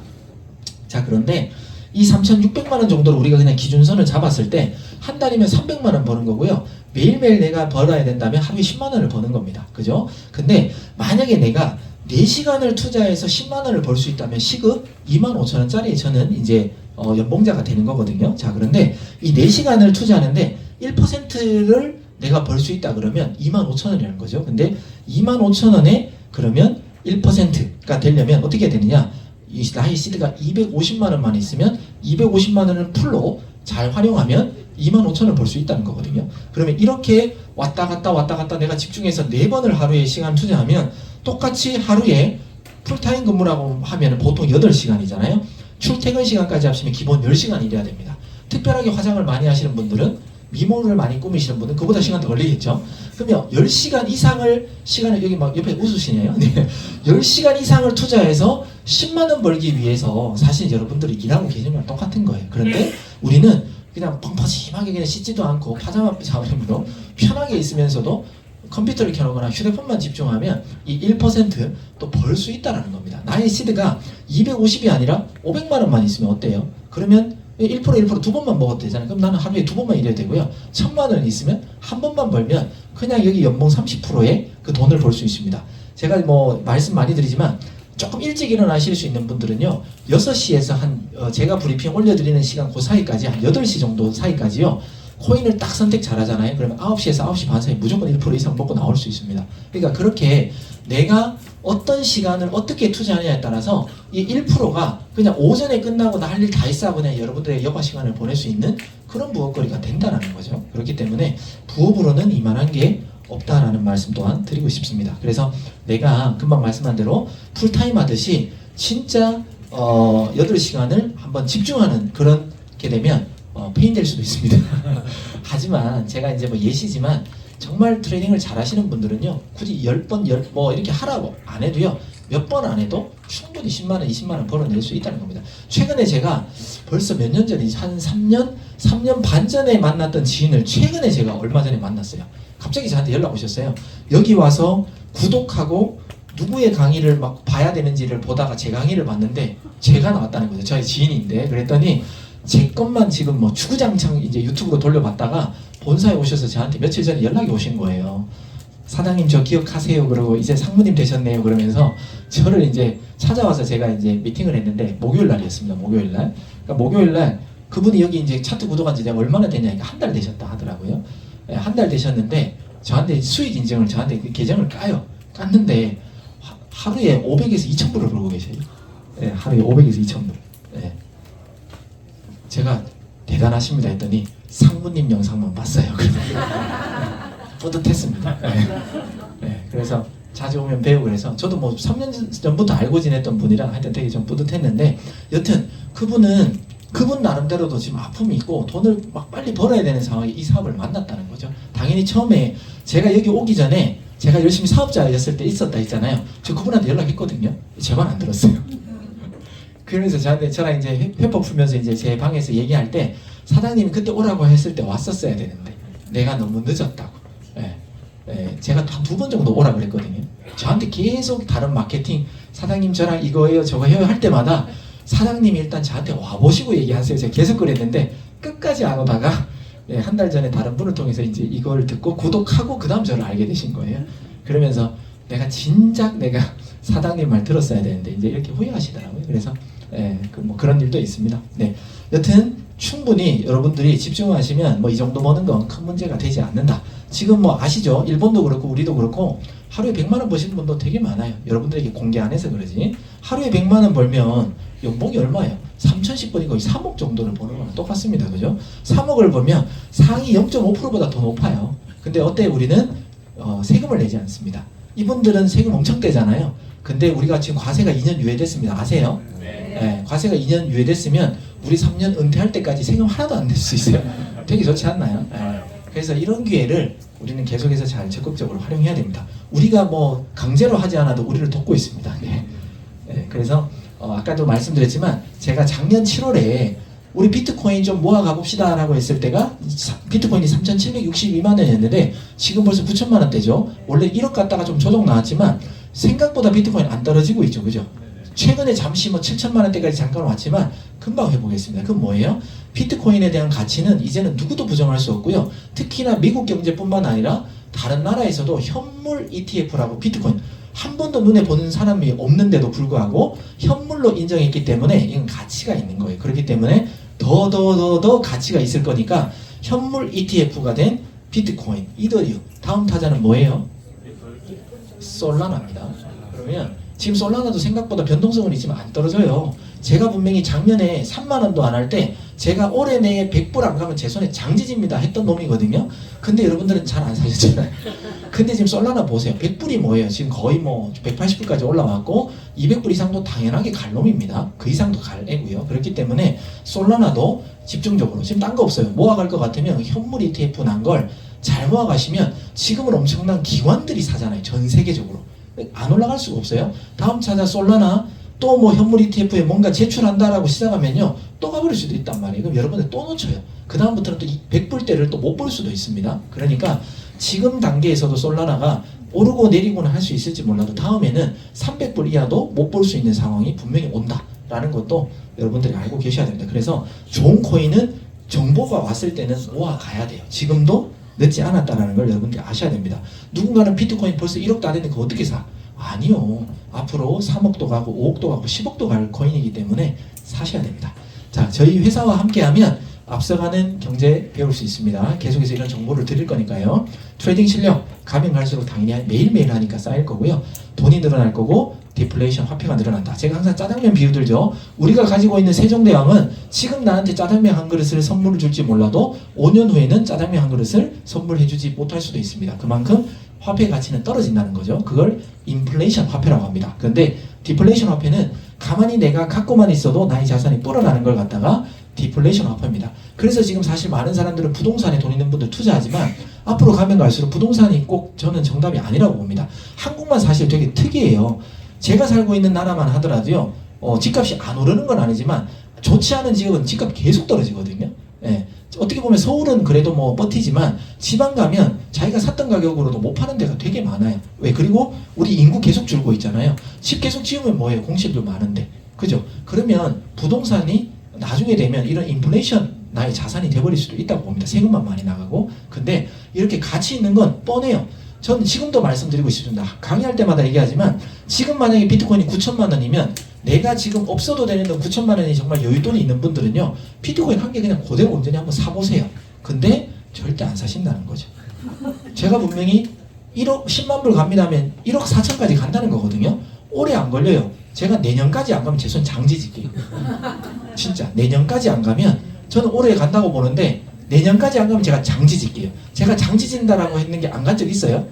자, 그런데 이 3,600만 원 정도로 우리가 그냥 기준선을 잡았을 때 한 달이면 300만 원 버는 거고요. 매일매일 내가 벌어야 된다면 하루에 10만 원을 버는 겁니다. 그죠? 근데 만약에 내가 4시간을 투자해서 10만 원을 벌 수 있다면 시급 25,000원짜리 저는 이제 연봉자가 되는 거거든요. 자, 그런데 이 4시간을 투자하는데 1%를 내가 벌 수 있다 그러면 25,000원이라는 거죠. 근데 25,000원에 그러면 1%가 되려면 어떻게 되느냐? 이 나의 시드가 250만 원만 있으면 250만 원을 풀로 잘 활용하면 25,000원을 벌 수 있다는 거거든요. 그러면 이렇게 왔다 갔다 내가 집중해서 4번을 하루에 시간 투자하면 똑같이 하루에 풀타임 근무라고 하면 보통 8시간이잖아요. 출퇴근 시간까지 합치면 기본 10시간 일해야 됩니다. 특별하게 화장을 많이 하시는 분들은 미모를 많이 꾸미시는 분은 그보다 시간 더 걸리겠죠. 그러면 10시간 이상을 시간을 여기 막 옆에 웃으시네요. 네. 10시간 이상을 투자해서 10만 원 벌기 위해서 사실 여러분들이 일하고 계신 거랑 똑같은 거예요. 그런데 우리는 그냥 펑퍼짐하게 그냥 씻지도 않고 파자마 잡으므로 편하게 있으면서도 컴퓨터를 켜놓거나 휴대폰만 집중하면 이 1%또 벌 수 있다는 겁니다. 나의 시드가 250이 아니라 500만 원만 있으면 어때요? 그러면 1% 두 번만 먹어도 되잖아요. 그럼 나는 하루에 두 번만 일해야 되고요. 1000만 원 있으면 한 번만 벌면 그냥 여기 연봉 30%의 그 돈을 벌 수 있습니다. 제가 뭐 말씀 많이 드리지만 조금 일찍 일어나실 수 있는 분들은요 6시에서 제가 브리핑 올려드리는 시간 그 사이까지 한 8시 정도 사이까지요 코인을 딱 선택 잘하잖아요. 그러면 9시에서 9시 반 사이 무조건 1% 이상 먹고 나올 수 있습니다. 그러니까 그렇게 내가 어떤 시간을 어떻게 투자하느냐에 따라서 이 1%가 그냥 오전에 끝나고 나 할 일 다 있어 그냥 여러분들의 여가 시간을 보낼 수 있는 그런 부업거리가 된다는 거죠. 그렇기 때문에 부업으로는 이만한 게 없다라는 말씀 또한 드리고 싶습니다. 그래서 내가 금방 말씀한 대로 풀타임 하듯이 진짜 8시간을 한번 집중하는 그런 게 되면 페인 될 수도 있습니다. 하지만 제가 이제 뭐 예시지만 정말 트레이딩을 잘 하시는 분들은요 굳이 10번 뭐 이렇게 하라고 안 해도요 몇 번 안 해도 충분히 10만원 20만원 벌어낼 수 있다는 겁니다. 최근에 제가 벌써 몇 년 전이지 한 3년 반 전에 만났던 지인을 최근에 제가 얼마 전에 만났어요. 갑자기 저한테 연락 오셨어요. 여기 와서 구독하고 누구의 강의를 막 봐야 되는지를 보다가 제 강의를 봤는데 제가 나왔다는 거죠. 저희 지인인데 그랬더니 제 것만 지금 뭐 주구장창 이제 유튜브로 돌려봤다가 본사에 오셔서 저한테 며칠 전에 연락이 오신 거예요. 사장님 저 기억하세요. 그러고 이제 상무님 되셨네요. 그러면서 저를 이제 찾아와서 제가 이제 미팅을 했는데 목요일 날이었습니다. 목요일 날. 그러니까 목요일 날 그분이 여기 이제 차트 구독한 지 내가 얼마나 됐냐니까 한 달 되셨다 하더라고요. 네, 한 달 되셨는데 저한테 수익 인증을 저한테 그 계정을 까요. 깠는데 하루에 500에서 2,000불을 벌고 계셔요. 네, 하루에 500에서 2,000불. 네. 제가 대단하십니다 했더니 상무님 영상만 봤어요. 뿌듯했습니다. 네. 네. 그래서 자주 오면 배우고 그래서 저도 뭐 3년 전부터 알고 지냈던 분이라 하여튼 되게 좀 뿌듯했는데 여튼 그분 나름대로도 지금 아픔이 있고 돈을 막 빨리 벌어야 되는 상황에 이 사업을 만났다는 거죠. 당연히 처음에 제가 여기 오기 전에 제가 열심히 사업자였을 때 있었다 했잖아요. 저 그분한테 연락했거든요. 제 말 안 들었어요. 그러면서 저랑 이제 회법 풀면서 이제 제 방에서 얘기할 때 사장님이 그때 오라고 했을 때 왔었어야 되는데 내가 너무 늦었다고. 예, 예, 제가 한 2번 정도 오라 그랬거든요. 저한테 계속 다른 마케팅 사장님 저랑 이거예요 저거예요 할 때마다 사장님이 일단 저한테 와보시고 얘기하세요. 제가 계속 그랬는데 끝까지 안 오다가 예, 한 달 전에 다른 분을 통해서 이제 이걸 듣고 구독하고 그 다음 저를 알게 되신 거예요. 그러면서 내가 진작 내가 사장님 말 들었어야 되는데 이제 이렇게 후회하시더라고요. 그래서 예, 뭐 그런 일도 있습니다. 네, 여튼 충분히 여러분들이 집중하시면 뭐 이 정도 버는 건 큰 문제가 되지 않는다. 지금 뭐 아시죠? 일본도 그렇고 우리도 그렇고 하루에 100만 원 버시는 분도 되게 많아요. 여러분들에게 공개 안 해서 그러지. 하루에 100만 원 벌면 연봉이 얼마예요? 3천씩 버니까 거의 3억 정도를 버는 거랑 똑같습니다. 그죠? 3억을 벌면 상위 0.5%보다 더 높아요. 근데 어때? 우리는 세금을 내지 않습니다. 이분들은 세금 엄청 떼잖아요. 근데 우리가 지금 과세가 2년 유예됐습니다. 아세요? 네, 과세가 2년 유예됐으면 우리 3년 은퇴할 때까지 세금 하나도 안 낼 수 있어요. 되게 좋지 않나요? 네. 그래서 이런 기회를 우리는 계속해서 잘 적극적으로 활용해야 됩니다. 우리가 뭐 강제로 하지 않아도 우리를 돕고 있습니다. 네. 네, 그래서 아까도 말씀드렸지만 제가 작년 7월에 우리 비트코인 좀 모아가 봅시다 라고 했을 때가 비트코인이 3,762만 원이었는데 지금 벌써 9천만 원대죠. 원래 1억 갔다가 좀 조정 나왔지만 생각보다 비트코인 안 떨어지고 있죠. 그죠? 최근에 잠시 뭐 7천만 원대까지 잠깐 왔지만 금방 회복했습니다. 그건 뭐예요? 비트코인에 대한 가치는 이제는 누구도 부정할 수 없고요. 특히나 미국 경제뿐만 아니라 다른 나라에서도 현물 ETF라고 비트코인 한 번도 눈에 보는 사람이 없는데도 불구하고 현물로 인정했기 때문에 이건 가치가 있는 거예요. 그렇기 때문에 더 가치가 있을 거니까 현물 ETF가 된 비트코인, 이더리움 다음 타자는 뭐예요? 솔라나입니다. 그러면 지금 솔라나도 생각보다 변동성은 있지만 안 떨어져요. 제가 분명히 작년에 3만 원도 안 할 때 제가 올해 내에 100불 안 가면 제 손에 장지집니다 했던 놈이거든요. 근데 여러분들은 잘 안 사셨잖아요. 근데 지금 솔라나 보세요. 100불이 뭐예요? 지금 거의 뭐 180불까지 올라왔고 200불 이상도 당연하게 갈 놈입니다. 그 이상도 갈 애고요. 그렇기 때문에 솔라나도 집중적으로 지금 딴 거 없어요. 모아갈 것 같으면 현물 ETF 난 걸 잘 모아가시면 지금은 엄청난 기관들이 사잖아요. 전 세계적으로. 안 올라갈 수가 없어요. 다음 찾아 솔라나 또 뭐 현물 ETF에 뭔가 제출한다라고 시작하면요 또 가버릴 수도 있단 말이에요. 그럼 여러분들 또 놓쳐요. 그 다음부터는 또 100불대를 또 못 볼 수도 있습니다. 그러니까 지금 단계에서도 솔라나가 오르고 내리고는 할 수 있을지 몰라도 다음에는 300불 이하도 못 볼 수 있는 상황이 분명히 온다라는 것도 여러분들이 알고 계셔야 됩니다. 그래서 좋은 코인은 정보가 왔을 때는 모아가야 돼요. 지금도 늦지 않았다는 걸 여러분들이 아셔야 됩니다. 누군가는 비트코인 벌써 1억도 안 했는데 그거 어떻게 사? 아니요. 앞으로 3억도 가고 5억도 가고 10억도 갈 코인이기 때문에 사셔야 됩니다. 자, 저희 회사와 함께하면 앞서가는 경제 배울 수 있습니다. 계속해서 이런 정보를 드릴 거니까요. 트레이딩 실력 가면 갈수록 당연히 매일매일 하니까 쌓일 거고요. 돈이 늘어날 거고 디플레이션 화폐가 늘어난다. 제가 항상 짜장면 비유 들죠. 우리가 가지고 있는 세종대왕은 지금 나한테 짜장면 한 그릇을 선물을 줄지 몰라도 5년 후에는 짜장면 한 그릇을 선물해 주지 못할 수도 있습니다. 그만큼 화폐 가치는 떨어진다는 거죠. 그걸 인플레이션 화폐라고 합니다. 그런데 디플레이션 화폐는 가만히 내가 갖고만 있어도 나의 자산이 불어나는 걸 갖다가 디플레이션 화폐입니다. 그래서 지금 사실 많은 사람들은 부동산에 돈 있는 분들 투자하지만 앞으로 가면 갈수록 부동산이 꼭 저는 정답이 아니라고 봅니다. 한국만 사실 되게 특이해요. 제가 살고 있는 나라만 하더라도요 집값이 안 오르는 건 아니지만 좋지 않은 지역은 집값이 계속 떨어지거든요. 예. 어떻게 보면 서울은 그래도 뭐 버티지만 지방 가면 자기가 샀던 가격으로도 못 파는 데가 되게 많아요. 왜? 그리고 우리 인구 계속 줄고 있잖아요. 집 계속 지으면 뭐예요? 공실도 많은데. 그죠? 그러면 부동산이 나중에 되면 이런 인플레이션 나의 자산이 돼버릴 수도 있다고 봅니다. 세금만 많이 나가고. 근데 이렇게 가치 있는 건 뻔해요. 전 지금도 말씀드리고 싶습니다. 강의할 때마다 얘기하지만 지금 만약에 비트코인이 9천만 원이면 내가 지금 없어도 되는 돈 9천만 원이 정말 여윳돈이 있는 분들은요 비트코인 한 개 그냥 그대로 온전히 한번 사보세요. 근데 절대 안 사신다는 거죠. 제가 분명히 1억 10만 불 갑니다 하면 1억 4천까지 간다는 거거든요. 오래 안 걸려요. 제가 내년까지 안 가면 제 손 장지질게요. 진짜 내년까지 안 가면 저는 올해 간다고 보는데 내년까지 안 가면 제가 장지질게요. 제가 장지진다라고 했는 게 안 간 적 있어요?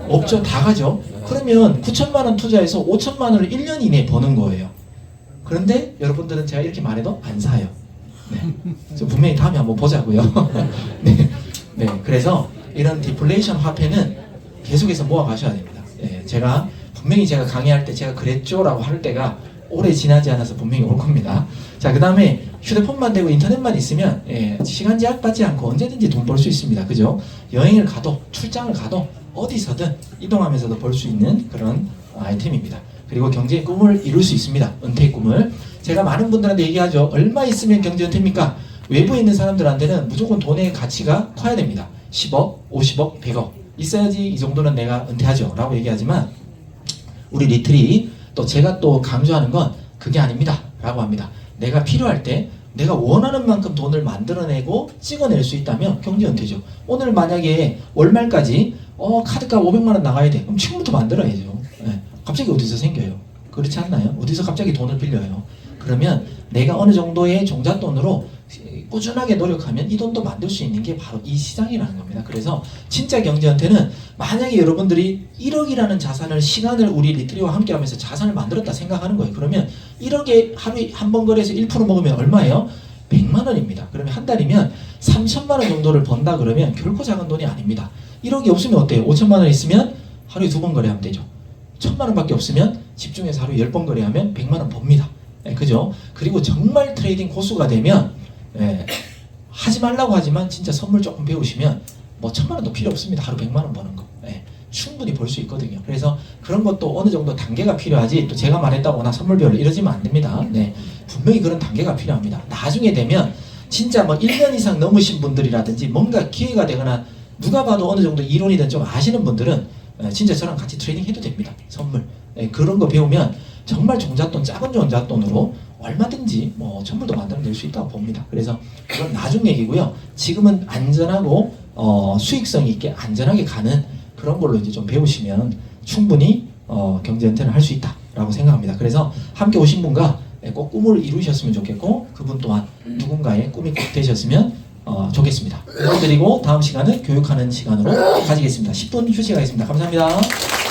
없죠. 다 가죠. 그러면 9천만 원 투자해서 5천만 원을 1년 이내에 버는 거예요. 그런데 여러분들은 제가 이렇게 말해도 안 사요. 네. 그래서 분명히 다음에 한번 보자고요. 네. 네. 그래서 이런 디플레이션 화폐는 계속해서 모아 가셔야 됩니다. 네. 제가 분명히 제가 강의할 때 제가 그랬죠라고 할 때가 오래 지나지 않아서 분명히 올 겁니다. 자, 그 다음에 휴대폰만 되고 인터넷만 있으면 시간 제약 받지 않고 언제든지 돈 벌 수 있습니다. 그죠? 여행을 가도 출장을 가도 어디서든 이동하면서도 벌 수 있는 그런 아이템입니다. 그리고 경제의 꿈을 이룰 수 있습니다. 은퇴의 꿈을. 제가 많은 분들한테 얘기하죠. 얼마 있으면 경제 은퇴입니까? 외부에 있는 사람들한테는 무조건 돈의 가치가 커야 됩니다. 10억, 50억, 100억 있어야지 이 정도는 내가 은퇴하죠 라고 얘기하지만 우리 리틀이 또 제가 또 강조하는 건 그게 아닙니다 라고 합니다. 내가 필요할 때 내가 원하는 만큼 돈을 만들어내고 찍어낼 수 있다면 경제 은퇴죠. 오늘 만약에 월말까지 카드값 500만 원 나가야 돼. 그럼 지금부터 만들어야죠. 네. 갑자기 어디서 생겨요? 그렇지 않나요? 어디서 갑자기 돈을 빌려요? 그러면 내가 어느 정도의 종잣돈으로 꾸준하게 노력하면 이 돈도 만들 수 있는 게 바로 이 시장이라는 겁니다. 그래서 진짜 경제 은퇴는 만약에 여러분들이 1억이라는 자산을 시간을 우리 리트리와 함께 하면서 자산을 만들었다 생각하는 거예요. 그러면 1억에 하루에 한 번 거래해서 1% 먹으면 얼마예요? 100만 원입니다. 그러면 한 달이면 3천만 원 정도를 번다 그러면 결코 작은 돈이 아닙니다. 1억이 없으면 어때요? 5천만 원 있으면 하루에 2번 거래하면 되죠. 1,000만 원밖에 없으면 집중해서 하루에 10번 거래하면 100만 원 법니다. 네, 그죠? 그리고 정말 트레이딩 고수가 되면 하지 말라고 하지만 진짜 선물 조금 배우시면 뭐 1,000만 원도 필요 없습니다. 하루 100만 원 버는 거. 충분히 벌 수 있거든요. 그래서 그런 것도 어느 정도 단계가 필요하지 또 제가 말했다고 나 선물 배우려 이러지면 안 됩니다. 네, 분명히 그런 단계가 필요합니다. 나중에 되면 진짜 뭐 1년 이상 넘으신 분들이라든지 뭔가 기회가 되거나 누가 봐도 어느 정도 이론이든 좀 아시는 분들은 진짜 저랑 같이 트레이닝 해도 됩니다. 선물. 그런 거 배우면 정말 종잣돈, 작은 종잣돈으로 얼마든지 뭐 선물도 만들어낼 수 있다고 봅니다. 그래서 그건 나중 얘기고요. 지금은 안전하고 수익성 있게 안전하게 가는 그런 걸로 이제 좀 배우시면 충분히 경제 은퇴를 할 수 있다라고 생각합니다. 그래서 함께 오신 분과 꼭 꿈을 이루셨으면 좋겠고 그분 또한 누군가의 꿈이 꼭 되셨으면 좋겠습니다. 그리고 다음 시간은 교육하는 시간으로 가지겠습니다. 10분 휴식하겠습니다. 감사합니다.